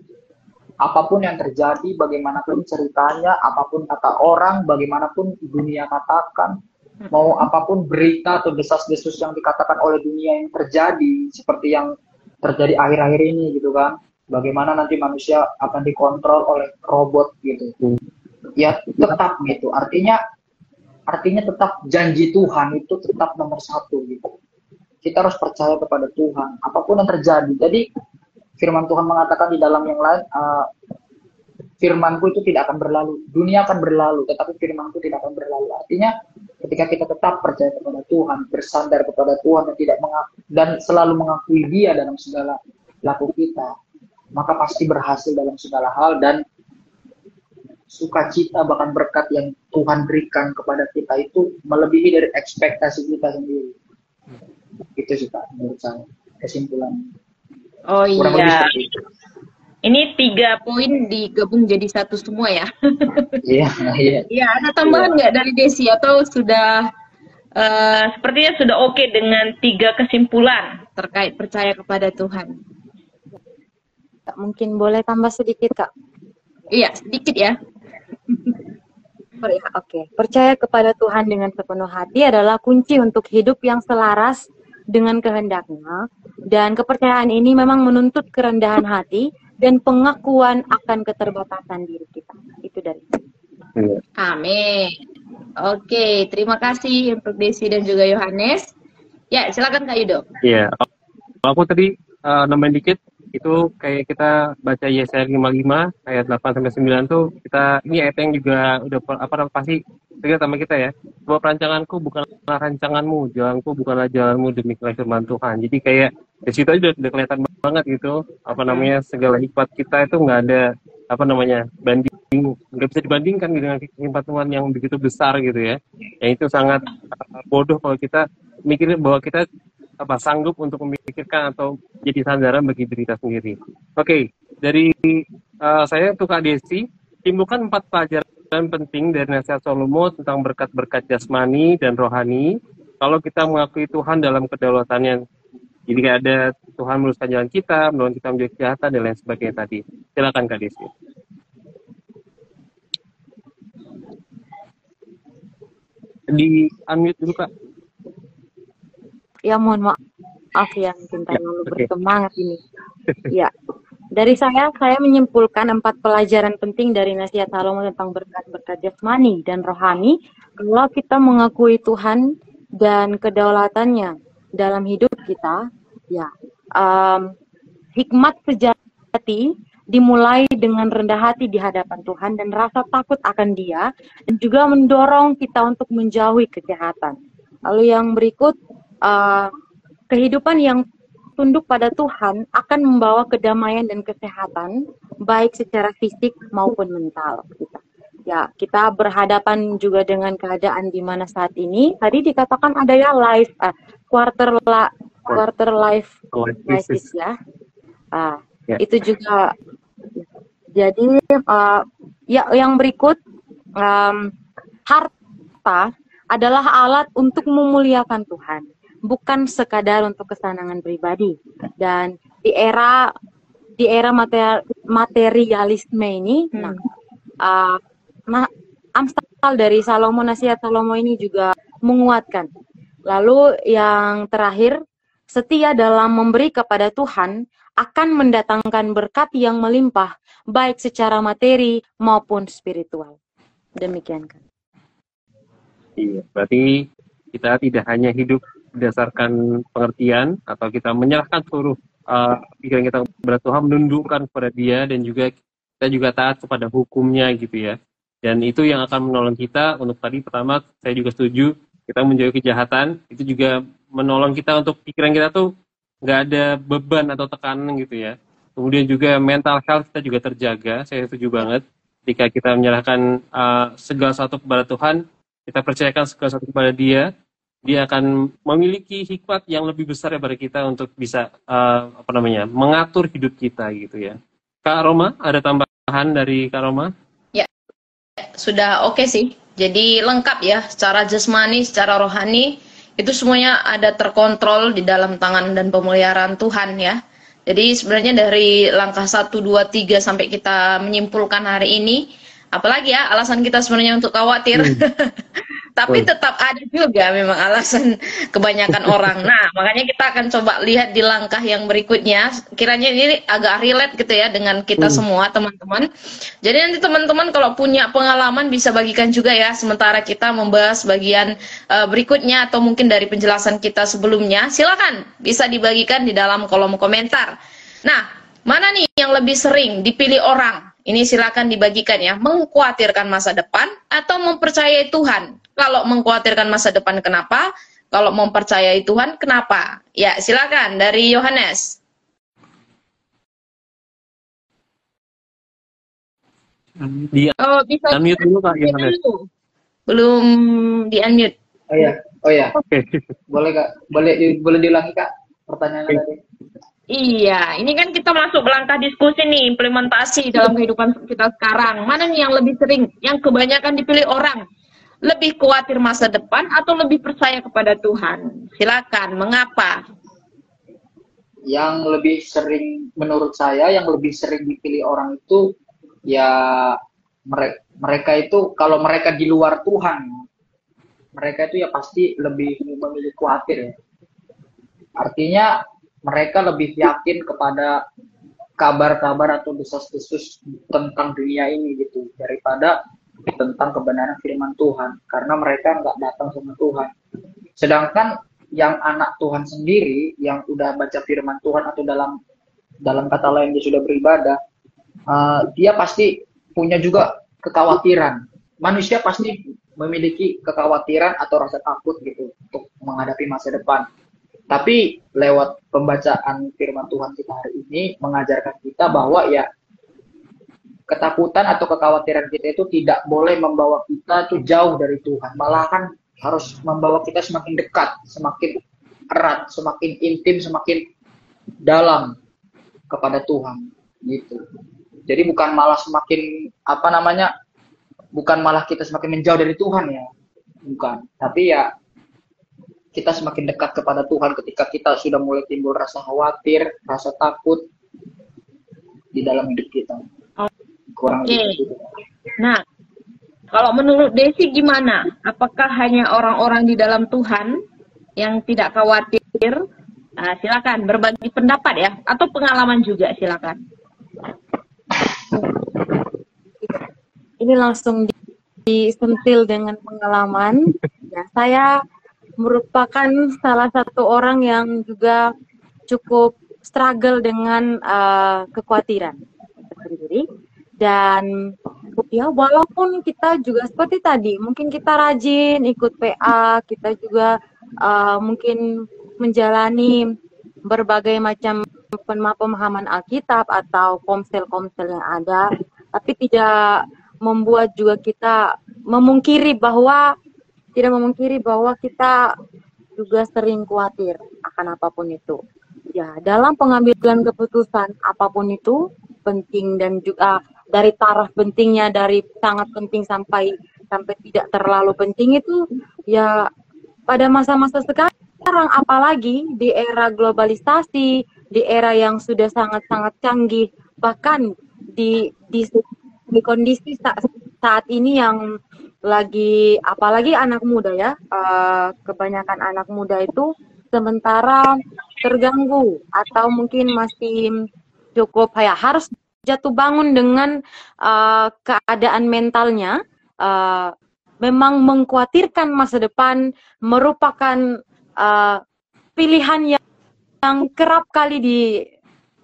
Apapun yang terjadi, bagaimanapun ceritanya, apapun kata orang, bagaimanapun dunia katakan, mau apapun berita atau desas-desus yang dikatakan oleh dunia yang terjadi, seperti yang terjadi akhir-akhir ini gitu kan, bagaimana nanti manusia akan dikontrol oleh robot gitu, ya tetap gitu, artinya tetap janji Tuhan itu tetap nomor 1 gitu. Kita harus percaya kepada Tuhan apapun yang terjadi. Jadi firman Tuhan mengatakan di dalam yang lain, firmanku itu tidak akan berlalu, dunia akan berlalu tetapi firmanku tidak akan berlalu. Artinya ketika kita tetap percaya kepada Tuhan, bersandar kepada Tuhan dan tidak dan selalu mengakui Dia dalam segala laku kita, maka pasti berhasil dalam segala hal, dan sukacita bahkan berkat yang Tuhan berikan kepada kita itu melebihi dari ekspektasi kita sendiri. Itu sih Pak menurut saya kesimpulan. Oh iya. Ini 3 poin digabung jadi 1 semua ya. Iya. Iya, ada tambahan nggak dari Desi atau sudah sepertinya sudah oke dengan 3 kesimpulan terkait percaya kepada Tuhan? Mungkin boleh tambah sedikit, Kak? Iya, sedikit ya. Oke. Percaya kepada Tuhan dengan sepenuh hati adalah kunci untuk hidup yang selaras dengan kehendaknya, dan kepercayaan ini memang menuntut kerendahan hati dan pengakuan akan keterbatasan diri kita. Itu dari saya. Amin. Oke, terima kasih untuk Desi dan juga Yohanes. Ya, silakan Kak Yudo. Iya, aku tadi nambahin dikit, itu kayak kita baca Yesaya 55 ayat 8-9 tuh, kita ini ayat yang juga udah pasti terlihat sama kita ya, bahwa perancanganku bukanlah rancanganmu, jalanku bukanlah jalanmu, demikian firman Tuhan. Jadi kayak di situ aja udah kelihatan banget gitu, segala hikmat kita itu nggak ada nggak bisa dibandingkan dengan hikmat Tuhan yang begitu besar gitu ya. Yang itu sangat bodoh kalau kita mikirin bahwa kita sanggup untuk memikirkan atau jadi sandaran bagi diri kita sendiri. Oke, dari saya untuk Kak Desi, timbulkan 4 pelajaran penting dari nasihat Salomo tentang berkat-berkat jasmani dan rohani. Kalau kita mengakui Tuhan dalam kedaulatannya, jadi ada Tuhan meluruskan jalan kita, menolong kita menjadi kejahatan dan lain sebagainya tadi. Silakan Kak Desi. Di unmute dulu Kak. Ya mohon maaf ya, mungkin terlalu bersemangat ini. Ya, dari saya menyimpulkan 4 pelajaran penting dari nasihat Salomo tentang berkat-berkat jasmani dan rohani. Kalau kita mengakui Tuhan dan kedaulatannya dalam hidup kita, ya hikmat sejati dimulai dengan rendah hati di hadapan Tuhan dan rasa takut akan Dia, dan juga mendorong kita untuk menjauhi kejahatan. Lalu yang berikut, kehidupan yang tunduk pada Tuhan akan membawa kedamaian dan kesehatan, baik secara fisik maupun mental kita. Ya, kita berhadapan juga dengan keadaan di mana saat ini, tadi dikatakan ada ya quarter life crisis ya. Itu juga. Jadi ya, yang berikut, harta adalah alat untuk memuliakan Tuhan, bukan sekadar untuk kesenangan pribadi. Dan di era materialisme ini, Amsal dari Salomo, nasihat Salomo ini juga menguatkan. Lalu yang terakhir, setia dalam memberi kepada Tuhan akan mendatangkan berkat yang melimpah, baik secara materi maupun spiritual. Demikian kan. Iya, berarti kita tidak hanya hidup berdasarkan pengertian, atau kita menyerahkan seluruh pikiran kita kepada Tuhan, menundukkan kepada Dia, dan juga kita juga taat kepada hukumnya gitu ya. Dan itu yang akan menolong kita untuk tadi, pertama saya juga setuju, kita menjauhi kejahatan, itu juga menolong kita untuk pikiran kita tuh nggak ada beban atau tekanan gitu ya. Kemudian juga mental health kita juga terjaga, saya setuju banget. Ketika kita menyerahkan segala sesuatu kepada Tuhan, kita percayakan segala sesuatu kepada Dia, Dia akan memiliki hikmat yang lebih besar daripada kita untuk bisa mengatur hidup kita gitu ya. Kak Roma, ada tambahan dari Kak Roma? Ya, sudah oke sih. Jadi lengkap ya, secara jasmani, secara rohani, itu semuanya ada terkontrol di dalam tangan dan pemeliharaan Tuhan ya. Jadi sebenarnya dari langkah 1, 2, 3 sampai kita menyimpulkan hari ini, apalagi ya alasan kita sebenarnya untuk khawatir. Tapi tetap ada juga memang alasan kebanyakan orang. Nah, makanya kita akan coba lihat di langkah yang berikutnya. Kiranya ini agak relate gitu ya dengan kita semua, teman-teman. Jadi nanti teman-teman kalau punya pengalaman bisa bagikan juga ya. Sementara kita membahas bagian berikutnya atau mungkin dari penjelasan kita sebelumnya. Silakan bisa dibagikan di dalam kolom komentar. Nah, mana nih yang lebih sering dipilih orang? Ini silakan dibagikan ya. Mengkhawatirkan masa depan atau mempercayai Tuhan? Kalau mengkhawatirkan masa depan kenapa? Kalau mempercayai Tuhan kenapa? Ya, silakan dari Yohanes. Bisa unmute dulu Kak Yohanes. Belum di unmute. Oh ya. Oke. Boleh Kak, boleh diulangi Kak pertanyaannya tadi. Iya, ini kan kita masuk ke langkah diskusi nih, implementasi dalam kehidupan kita sekarang. Mana nih yang lebih sering, yang kebanyakan dipilih orang? Lebih khawatir masa depan atau lebih percaya kepada Tuhan? Silakan, mengapa? Yang lebih sering, menurut saya, yang lebih sering dipilih orang itu, ya mereka itu, kalau mereka di luar Tuhan, mereka itu ya pasti lebih memilih khawatir ya. Artinya mereka lebih yakin kepada kabar-kabar atau desas-desus tentang dunia ini gitu, daripada tentang kebenaran firman Tuhan, karena mereka nggak datang sama Tuhan. Sedangkan yang anak Tuhan sendiri, yang udah baca firman Tuhan atau dalam kata lain dia sudah beribadah, dia pasti punya juga kekhawatiran. Manusia pasti memiliki kekhawatiran atau rasa takut gitu untuk menghadapi masa depan. Tapi lewat pembacaan firman Tuhan kita hari ini mengajarkan kita bahwa ya ketakutan atau kekhawatiran kita itu tidak boleh membawa kita tuh jauh dari Tuhan, malahan harus membawa kita semakin dekat, semakin erat, semakin intim, semakin dalam kepada Tuhan gitu. Jadi bukan malah semakin bukan malah kita semakin menjauh dari Tuhan ya, bukan. Tapi ya kita semakin dekat kepada Tuhan ketika kita sudah mulai timbul rasa khawatir, rasa takut di dalam hidup kita. Kurang gitu. Nah, kalau menurut Desi gimana? Apakah hanya orang-orang di dalam Tuhan yang tidak khawatir? Silakan berbagi pendapat ya, atau pengalaman juga silakan. ini langsung disentil dengan pengalaman. Ya, saya merupakan salah satu orang yang juga cukup struggle dengan kekhawatiran tersendiri. Dan ya walaupun kita juga seperti tadi, mungkin kita rajin ikut PA, kita juga mungkin menjalani berbagai macam pemahaman Alkitab atau komsel-komsel yang ada, tapi tidak membuat juga kita tidak memungkiri bahwa kita juga sering khawatir akan apapun itu. Ya, dalam pengambilan keputusan apapun itu penting, dan juga dari taraf pentingnya, dari sangat penting sampai tidak terlalu penting itu ya pada masa-masa sekarang, apalagi di era globalisasi, di era yang sudah sangat-sangat canggih, bahkan di kondisi saat ini yang lagi, apalagi anak muda ya, kebanyakan anak muda itu sementara terganggu atau mungkin masih cukup ya harus jatuh bangun dengan keadaan mentalnya, memang mengkhawatirkan masa depan merupakan pilihan yang kerap kali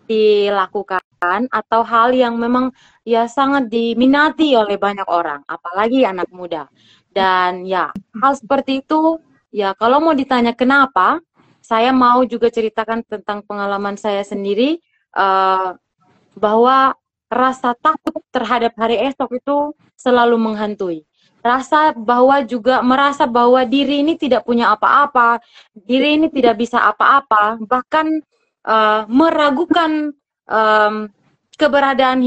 dilakukan, atau hal yang memang ya sangat diminati oleh banyak orang, apalagi anak muda. Dan ya hal seperti itu ya, kalau mau ditanya kenapa, saya mau juga ceritakan tentang pengalaman saya sendiri, bahwa rasa takut terhadap hari esok itu selalu menghantui. Rasa bahwa juga merasa bahwa diri ini tidak punya apa-apa, diri ini tidak bisa apa-apa, bahkan meragukan keberadaan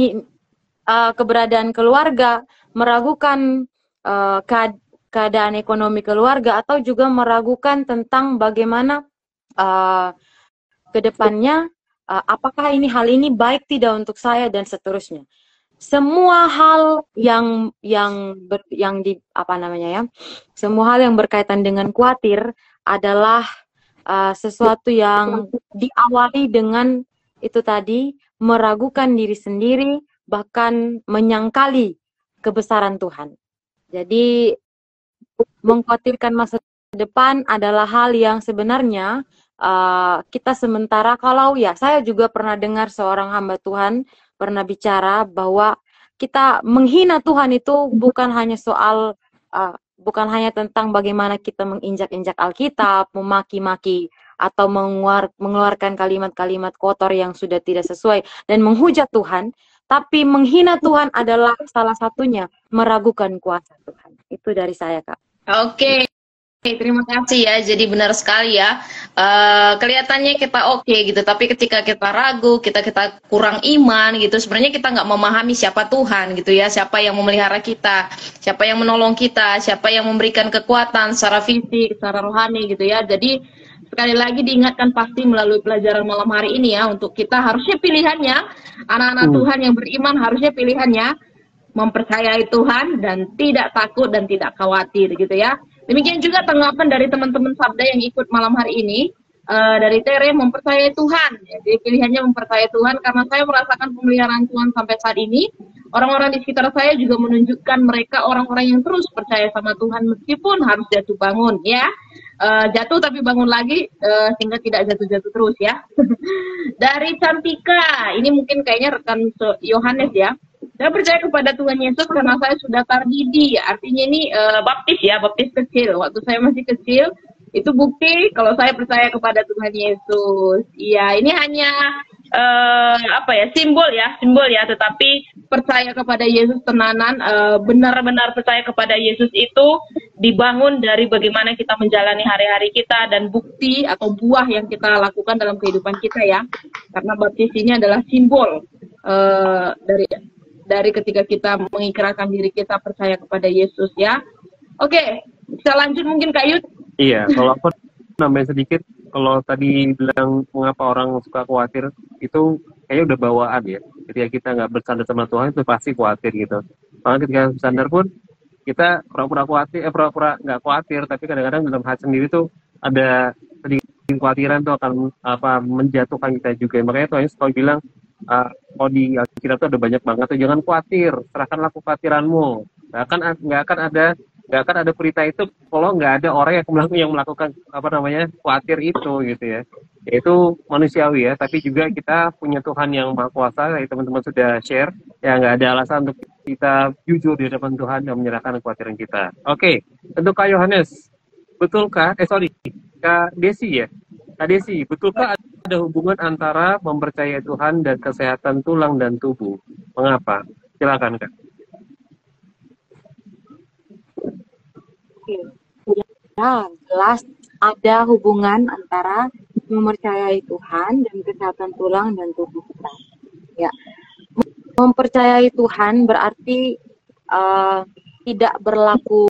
keluarga, meragukan keadaan ekonomi keluarga, atau juga meragukan tentang bagaimana ke depannya, apakah hal ini baik tidak untuk saya, dan seterusnya. Semua hal semua hal yang berkaitan dengan khawatir adalah sesuatu yang diawali dengan itu tadi, meragukan diri sendiri, bahkan menyangkali kebesaran Tuhan. Jadi mengkhawatirkan masa depan adalah hal yang sebenarnya kita sementara, kalau ya saya juga pernah dengar seorang hamba Tuhan pernah bicara bahwa kita menghina Tuhan itu bukan hanya soal bukan hanya tentang bagaimana kita menginjak-injak Alkitab, memaki-maki atau mengeluarkan kalimat-kalimat kotor yang sudah tidak sesuai dan menghujat Tuhan, tapi menghina Tuhan adalah salah satunya meragukan kuasa Tuhan. Itu dari saya, Kak. Oke. Terima kasih ya, jadi benar sekali ya. Kelihatannya kita oke gitu, tapi ketika kita ragu, kita kurang iman gitu, sebenarnya kita nggak memahami siapa Tuhan gitu ya, siapa yang memelihara kita, siapa yang menolong kita, siapa yang memberikan kekuatan secara fisik, secara rohani gitu ya. Jadi sekali lagi diingatkan pasti melalui pelajaran malam hari ini ya, untuk kita harusnya pilihannya, anak-anak Tuhan yang beriman harusnya pilihannya mempercayai Tuhan dan tidak takut dan tidak khawatir gitu ya. Demikian juga tanggapan dari teman-teman Sabda yang ikut malam hari ini, dari Tere, mempercayai Tuhan. Jadi pilihannya mempercayai Tuhan, karena saya merasakan pemeliharaan Tuhan sampai saat ini. Orang-orang di sekitar saya juga menunjukkan mereka orang-orang yang terus percaya sama Tuhan meskipun harus jatuh bangun ya. Jatuh tapi bangun lagi, sehingga tidak jatuh-jatuh terus ya. Dari Cantika, ini mungkin kayaknya rekan Yohanes ya. Saya percaya kepada Tuhan Yesus karena saya sudah tardidi, artinya ini baptis ya, baptis kecil. Waktu saya masih kecil, itu bukti kalau saya percaya kepada Tuhan Yesus. Iya, ini hanya simbol ya, tetapi percaya kepada Yesus tenanan, benar-benar percaya kepada Yesus itu dibangun dari bagaimana kita menjalani hari-hari kita dan bukti atau buah yang kita lakukan dalam kehidupan kita ya. Karena baptis ini adalah simbol dari ketika kita mengikrarkan diri kita percaya kepada Yesus ya. Oke, bisa lanjut mungkin Kak Yud? Iya, kalau aku nambahin sedikit, kalau tadi bilang mengapa orang suka khawatir, itu kayaknya udah bawaan ya. Ketika kita nggak bersandar sama Tuhan itu pasti khawatir gitu. Bahkan ketika bersandar pun kita pura-pura khawatir, pura-pura nggak khawatir, tapi kadang-kadang dalam hati sendiri tuh ada sedikit kekhawatiran tuh akan menjatuhkan kita juga. Makanya Tuhan Yesus selalu bilang, Kalau di Alkitab tuh ada banyak banget tuh, jangan khawatir, serahkanlah kekhawatiranmu. Nggak akan ada berita itu kalau nggak ada orang yang melakukan apa namanya khawatir itu gitu ya. Itu manusiawi ya, tapi juga kita punya Tuhan yang Maha Kuasa, yang teman-teman sudah share, ya nggak ada alasan untuk kita jujur di hadapan Tuhan dan menyerahkan kekhawatiran kita. Oke, untuk Kak Yohanes, betulkah, Kak Desi ya, Kak Desi, betulkah ada hubungan antara mempercayai Tuhan dan kesehatan tulang dan tubuh? Mengapa? Silakan Kak. Ya, jelas ada hubungan antara mempercayai Tuhan dan kesehatan tulang dan tubuh kita. Ya, mempercayai Tuhan berarti tidak berlaku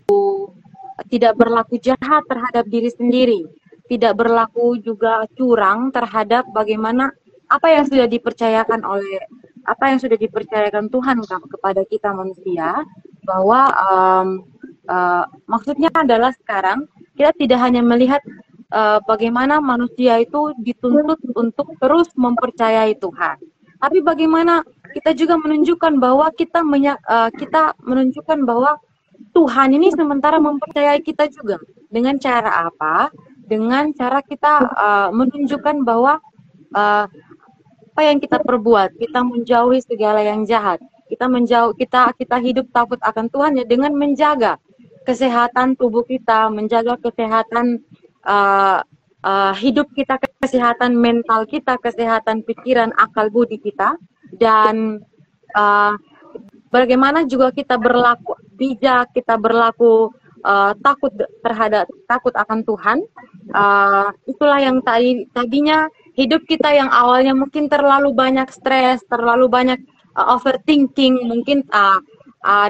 jahat terhadap diri sendiri, tidak berlaku juga curang terhadap bagaimana apa yang sudah dipercayakan Tuhan kepada kita manusia, bahwa maksudnya adalah sekarang kita tidak hanya melihat bagaimana manusia itu dituntut untuk terus mempercayai Tuhan, tapi bagaimana kita juga menunjukkan bahwa kita menunjukkan bahwa Tuhan ini sementara mempercayai kita juga. Dengan cara apa? Dengan cara kita menunjukkan bahwa apa yang kita perbuat, kita menjauhi segala yang jahat. Kita hidup takut akan Tuhan ya, dengan menjaga kesehatan tubuh kita, menjaga kesehatan hidup kita, kesehatan mental kita, kesehatan pikiran, akal budi kita, dan bagaimana juga kita berlaku bijak, kita berlaku takut akan Tuhan. Itulah yang tadinya hidup kita yang awalnya mungkin terlalu banyak stres, terlalu banyak overthinking, mungkin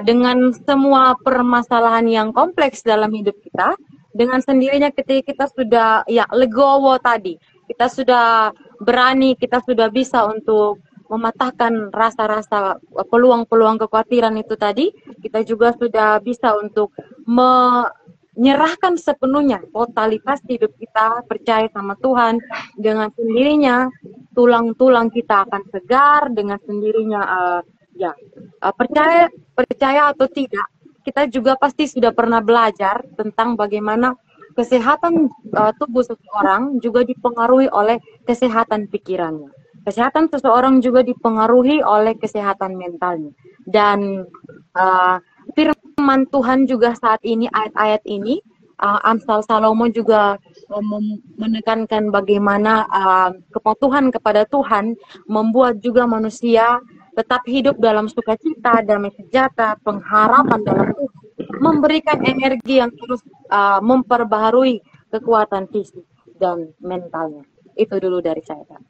dengan semua permasalahan yang kompleks dalam hidup kita, dengan sendirinya ketika kita sudah legowo tadi, kita sudah berani, kita sudah bisa untuk mematahkan rasa-rasa peluang-peluang kekhawatiran itu tadi, kita juga sudah bisa untuk menyerahkan sepenuhnya totalitas hidup kita, percaya sama Tuhan. Dengan sendirinya tulang-tulang kita akan segar, dengan sendirinya percaya atau tidak, kita juga pasti sudah pernah belajar tentang bagaimana kesehatan tubuh seseorang juga dipengaruhi oleh kesehatan pikirannya. Kesehatan seseorang juga dipengaruhi oleh kesehatan mentalnya. Dan firman Tuhan juga saat ini, ayat-ayat ini, Amsal Salomo juga menekankan bagaimana kepatuhan kepada Tuhan membuat juga manusia tetap hidup dalam sukacita, damai sejahtera, pengharapan dalam Tuhan, memberikan energi yang terus memperbaharui kekuatan fisik dan mentalnya. Itu dulu dari saya, Kak.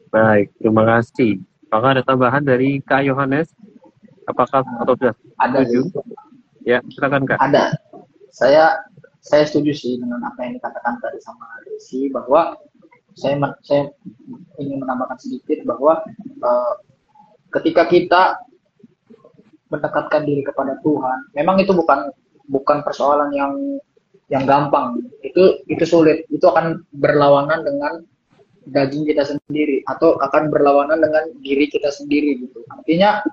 Baik, terima kasih. Apakah ada tambahan dari Kak Yohanes? Apakah atau sudah setuju? Ya, silakan Kak. Ada. Saya setuju sih dengan apa yang dikatakan tadi sama Desi, bahwa saya ingin menambahkan sedikit bahwa ketika kita mendekatkan diri kepada Tuhan, memang itu bukan persoalan yang gampang. Itu sulit. Itu akan berlawanan dengan daging kita sendiri, atau akan berlawanan dengan diri kita sendiri gitu. Artinya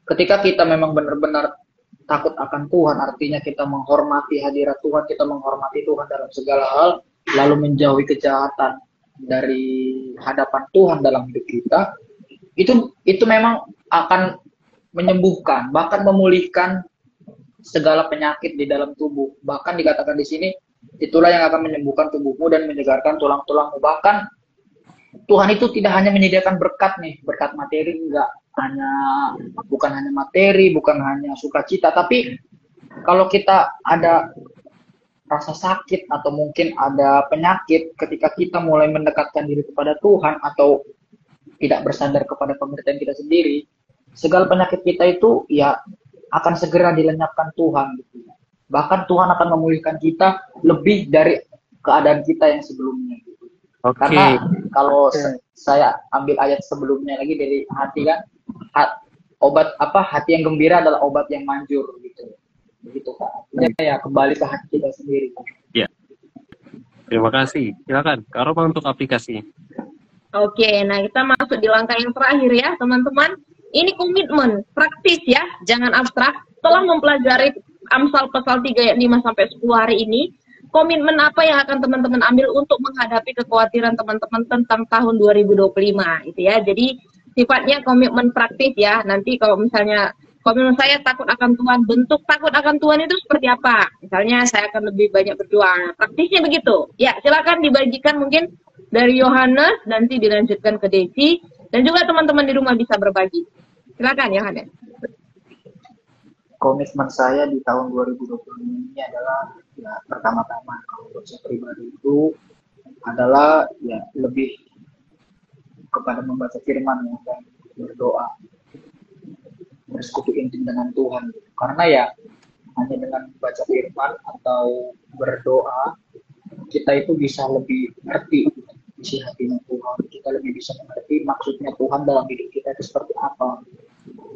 ketika kita memang benar-benar takut akan Tuhan, artinya kita menghormati hadirat Tuhan, kita menghormati Tuhan dalam segala hal, lalu menjauhi kejahatan dari hadapan Tuhan dalam hidup kita, itu memang akan menyembuhkan, bahkan memulihkan segala penyakit di dalam tubuh. Bahkan dikatakan di sini, itulah yang akan menyembuhkan tubuhmu dan menyegarkan tulang-tulangmu. Bahkan Tuhan itu tidak hanya menyediakan berkat materi, bukan hanya materi, bukan hanya sukacita, tapi kalau kita ada rasa sakit atau mungkin ada penyakit, ketika kita mulai mendekatkan diri kepada Tuhan atau tidak bersandar kepada pengertian kita sendiri, segala penyakit kita itu ya akan segera dilenyapkan Tuhan. Bahkan Tuhan akan memulihkan kita lebih dari keadaan kita yang sebelumnya. Karena kalau saya ambil ayat sebelumnya lagi dari hati kan, hati yang gembira adalah obat yang manjur gitu. Begitu kan. Ya kembali ke hati kita sendiri. Ya. Terima kasih. Silakan Kak Roman untuk aplikasi. Oke, nah kita masuk di langkah yang terakhir ya, teman-teman. Ini komitmen, praktis ya, jangan abstrak. Setelah mempelajari Amsal pasal 3 ayat 5 sampai 10 hari ini, komitmen apa yang akan teman-teman ambil untuk menghadapi kekhawatiran teman-teman tentang tahun 2025 itu ya. Jadi sifatnya komitmen praktis ya. Nanti kalau misalnya komitmen saya takut akan Tuhan, bentuk takut akan Tuhan itu seperti apa? Misalnya saya akan lebih banyak berdoa. Praktisnya begitu. Ya, silakan dibagikan mungkin dari Yohanes, nanti dilanjutkan ke Desi, dan juga teman-teman di rumah bisa berbagi. Silakan Yohanes. Komitmen saya di tahun 2020 ini adalah ya pertama-tama kalau buat saya pribadi itu adalah ya lebih kepada membaca firman ya, dan berdoa, bersekutu intim dengan Tuhan. Karena ya hanya dengan membaca firman atau berdoa kita itu bisa lebih ngerti isi hatinya Tuhan, kita lebih bisa mengerti maksudnya Tuhan dalam hidup kita itu seperti apa.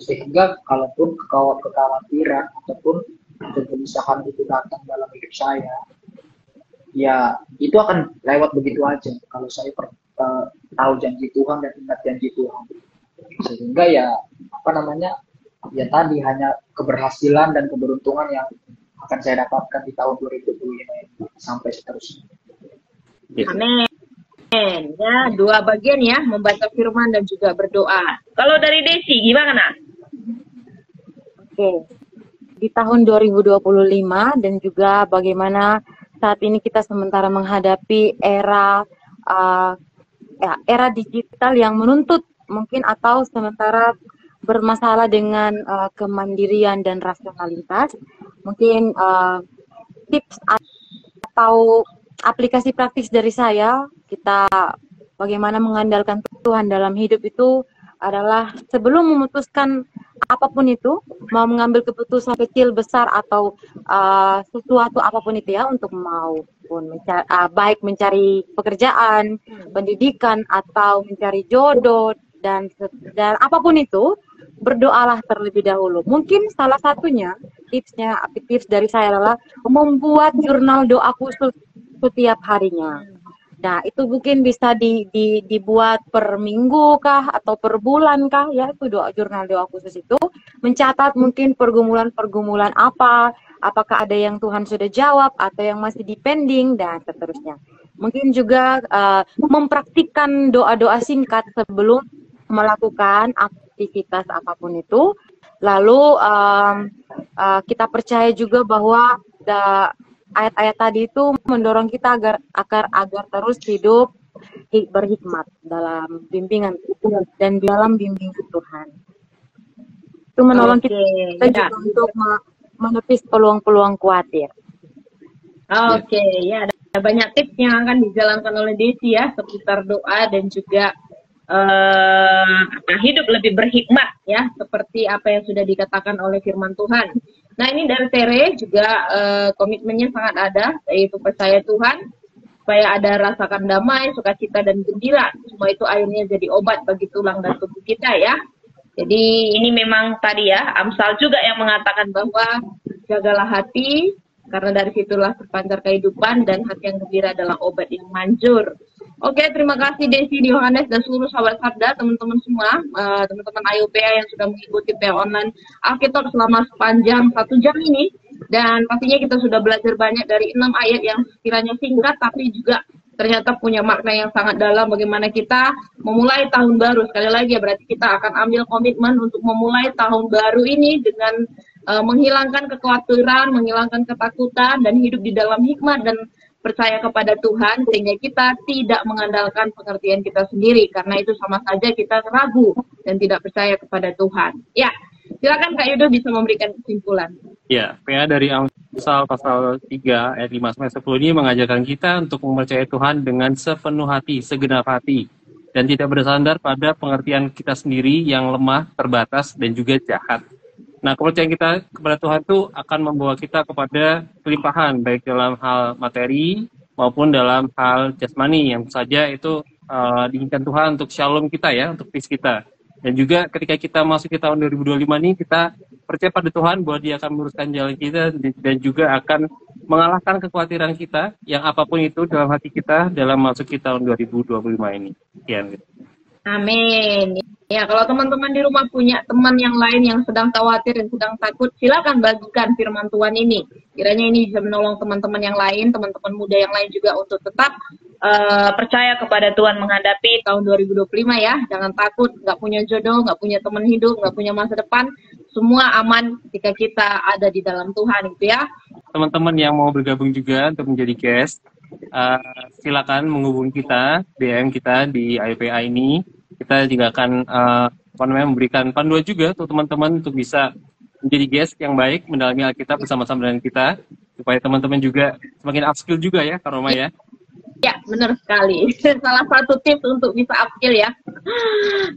Sehingga kalaupun kekhawatiran ataupun kegelisahan itu datang dalam hidup saya, ya itu akan lewat begitu aja kalau saya tahu janji Tuhan dan ingat janji Tuhan. Sehingga ya ya tadi hanya keberhasilan dan keberuntungan yang akan saya dapatkan di tahun 2025 sampai seterusnya. Amin. Ya, dua bagian ya, membaca firman dan juga berdoa. Kalau dari Desi gimana? Oke. Di tahun 2025 dan juga bagaimana saat ini kita sementara menghadapi era digital yang menuntut mungkin atau sementara bermasalah dengan kemandirian dan rasionalitas. Mungkin tips atau aplikasi praktis dari saya, kita bagaimana mengandalkan Tuhan dalam hidup itu adalah sebelum memutuskan apapun itu, mau mengambil keputusan kecil, besar, atau sesuatu apapun itu ya, untuk maupun baik mencari pekerjaan, pendidikan, atau mencari jodoh, dan apapun itu, berdoalah terlebih dahulu. Mungkin salah satunya, tips dari saya adalah membuat jurnal doa khusus setiap harinya. Nah, itu mungkin bisa dibuat per minggu kah atau per bulan kah ya, itu jurnal doa khusus itu mencatat mungkin pergumulan apakah ada yang Tuhan sudah jawab atau yang masih dipending dan seterusnya. Mungkin juga mempraktikkan doa-doa singkat sebelum melakukan aktivitas apapun itu. Lalu kita percaya juga bahwa ayat-ayat tadi itu mendorong kita agar terus hidup berhikmat dalam bimbingan dan dalam bimbingan Tuhan. Itu menolong kita juga untuk menepis peluang-peluang khawatir. Oke, ya ada banyak tips yang akan dijalankan oleh Desi ya seputar doa dan juga hidup lebih berhikmat ya, seperti apa yang sudah dikatakan oleh firman Tuhan. Nah, ini dari Tere juga komitmennya sangat ada, yaitu percaya Tuhan, supaya ada rasakan damai, sukacita, dan gembira. Semua itu akhirnya jadi obat bagi tulang dan tubuh kita ya. Jadi ini memang tadi ya, Amsal juga yang mengatakan bahwa jagalah hati, karena dari situlah terpancar kehidupan, dan hati yang gembira adalah obat yang manjur. Oke, terima kasih Desi, Yohanes, dan seluruh sahabat Sabda, teman-teman semua, teman-teman IOPA yang sudah mengikuti PA Online Alkitab selama sepanjang 1 jam ini. Dan pastinya kita sudah belajar banyak dari 6 ayat yang sekiranya singkat, tapi juga ternyata punya makna yang sangat dalam bagaimana kita memulai tahun baru. Sekali lagi ya, berarti kita akan ambil komitmen untuk memulai tahun baru ini dengan menghilangkan kekhawatiran, menghilangkan ketakutan, dan hidup di dalam hikmat dan percaya kepada Tuhan, sehingga kita tidak mengandalkan pengertian kita sendiri, karena itu sama saja kita ragu dan tidak percaya kepada Tuhan. Ya, silakan Kak Yudo bisa memberikan kesimpulan. Ya, PA dari Amsal pasal 3 ayat 5-10 ini mengajarkan kita untuk mempercayai Tuhan dengan sepenuh hati, segenap hati, dan tidak bersandar pada pengertian kita sendiri yang lemah, terbatas, dan juga jahat. Nah, kepercayaan kita kepada Tuhan itu akan membawa kita kepada kelimpahan, baik dalam hal materi maupun dalam hal jasmani, yang saja itu diinginkan Tuhan untuk shalom kita ya, untuk peace kita. Dan juga ketika kita masuk ke tahun 2025 ini, kita percaya pada Tuhan bahwa Dia akan meluruskan jalan kita dan juga akan mengalahkan kekhawatiran kita yang apapun itu dalam hati kita dalam masuk tahun 2025 ini. Sekian. Amin. Ya, kalau teman-teman di rumah punya teman yang lain yang sedang khawatir dan sedang takut, silakan bagikan firman Tuhan ini. Kiranya ini bisa menolong teman-teman yang lain, teman-teman muda yang lain juga untuk tetap percaya kepada Tuhan menghadapi tahun 2025 ya. Jangan takut, nggak punya jodoh, nggak punya teman hidup, nggak punya masa depan. Semua aman ketika kita ada di dalam Tuhan gitu ya. Teman-teman yang mau bergabung juga untuk menjadi guest, silakan menghubungi kita, DM kita di IPA ini. Kita juga akan memberikan panduan juga untuk teman-teman untuk bisa menjadi guest yang baik, mendalami Alkitab bersama-sama dengan kita, supaya teman-teman juga semakin upskill juga ya, Kak Roma ya. Ya, benar sekali. Salah satu tips untuk bisa upskill ya,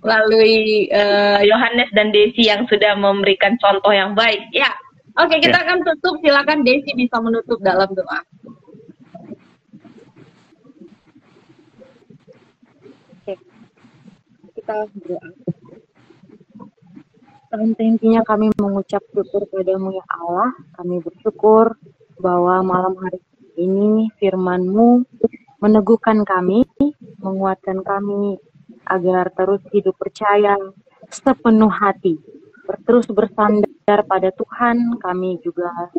melalui Yohanes dan Desi yang sudah memberikan contoh yang baik. Ya, oke, kita akan tutup. Silakan Desi bisa menutup dalam doa. Kita berdoa. Intinya kami mengucap syukur padamu ya Allah. Kami bersyukur bahwa malam hari ini firman-Mu meneguhkan kami, menguatkan kami agar terus hidup percaya sepenuh hati, terus bersandar pada Tuhan. Kami juga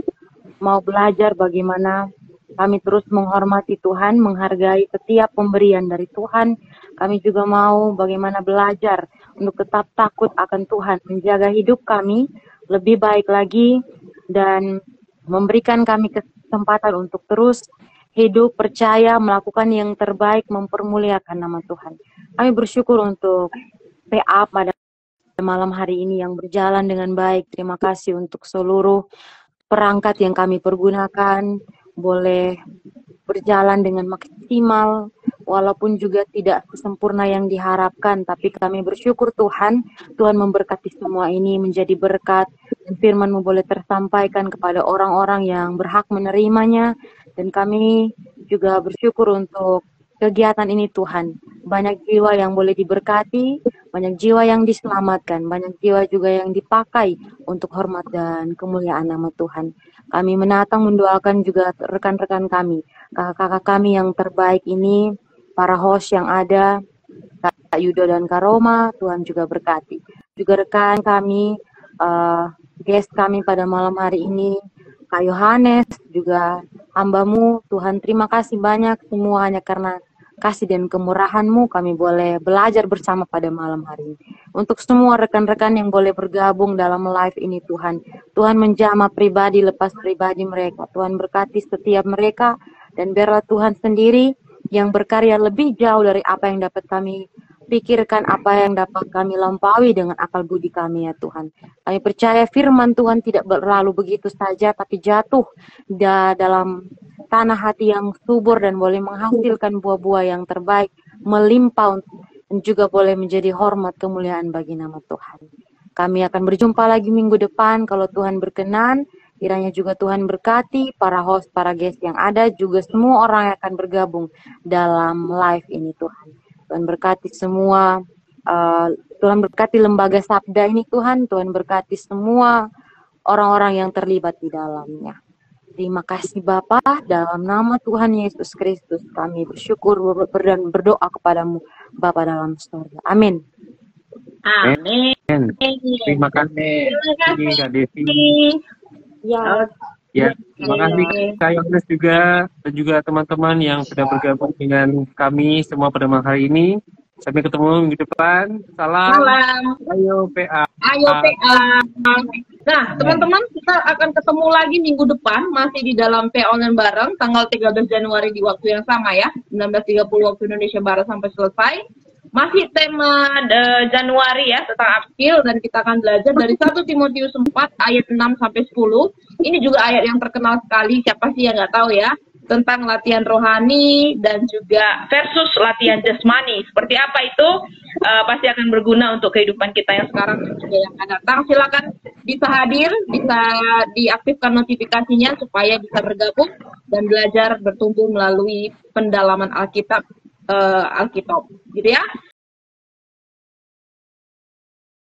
mau belajar bagaimana kami terus menghormati Tuhan, menghargai setiap pemberian dari Tuhan. Kami juga mau bagaimana belajar untuk tetap takut akan Tuhan, menjaga hidup kami lebih baik lagi, dan memberikan kami kesempatan untuk terus hidup percaya, melakukan yang terbaik, mempermuliakan nama Tuhan. Kami bersyukur untuk PA pada malam hari ini yang berjalan dengan baik. Terima kasih untuk seluruh perangkat yang kami pergunakan, boleh berjalan dengan maksimal, walaupun juga tidak sempurna yang diharapkan, tapi kami bersyukur Tuhan memberkati semua ini menjadi berkat, dan firman-Mu boleh tersampaikan kepada orang-orang yang berhak menerimanya, dan kami juga bersyukur untuk kegiatan ini Tuhan. Banyak jiwa yang boleh diberkati, banyak jiwa yang diselamatkan, banyak jiwa juga yang dipakai untuk hormat dan kemuliaan nama Tuhan. Kami menatang mendoakan juga rekan-rekan kami, kakak-kakak kami yang terbaik ini, para host yang ada, Kak Yudo dan Kak Roma, Tuhan juga berkati. Juga rekan kami, guest kami pada malam hari ini, Kak Yohanes, juga hamba-Mu, Tuhan terima kasih banyak semua hanya karena kasih dan kemurahan-Mu kami boleh belajar bersama pada malam hari ini. Untuk semua rekan-rekan yang boleh bergabung dalam live ini Tuhan menjamah pribadi lepas pribadi mereka. Tuhan berkati setiap mereka, dan biarlah Tuhan sendiri yang berkarya lebih jauh dari apa yang dapat kami pikirkan, apa yang dapat kami lampaui dengan akal budi kami ya Tuhan. Kami percaya firman Tuhan tidak berlalu begitu saja, tapi jatuh dalam tanah hati yang subur dan boleh menghasilkan buah-buah yang terbaik, melimpah, dan juga boleh menjadi hormat kemuliaan bagi nama Tuhan. Kami akan berjumpa lagi minggu depan kalau Tuhan berkenan. Kiranya juga Tuhan berkati para host, para guest yang ada, juga semua orang yang akan bergabung dalam live ini Tuhan. Tuhan berkati semua, Tuhan berkati lembaga Sabda ini Tuhan berkati semua orang-orang yang terlibat di dalamnya. Terima kasih Bapa, dalam nama Tuhan Yesus Kristus kami bersyukur dan berdoa kepadamu Bapa dalam surga. Amin. Amin. Terima kasih Kak Desi. Ya. Terima kasih Kak Yohanes juga, dan juga teman-teman yang sudah bergabung dengan kami semua pada malam hari ini. Sampai ketemu minggu depan. Salam. Ayo PA. Nah, teman-teman, kita akan ketemu lagi minggu depan, masih di dalam PA Online bareng, tanggal 13 Januari di waktu yang sama ya, 19.30 waktu Indonesia Barat sampai selesai. Masih tema Januari ya, tentang upskill, dan kita akan belajar dari 1 Timotius 4 ayat 6 sampai 10. Ini juga ayat yang terkenal sekali, siapa sih yang nggak tahu ya, tentang latihan rohani dan juga versus latihan jasmani. Seperti apa itu? Pasti akan berguna untuk kehidupan kita yang sekarang dan juga yang akan datang. Silakan bisa hadir, bisa diaktifkan notifikasinya supaya bisa bergabung dan belajar bertumbuh melalui pendalaman Alkitab, gitu ya.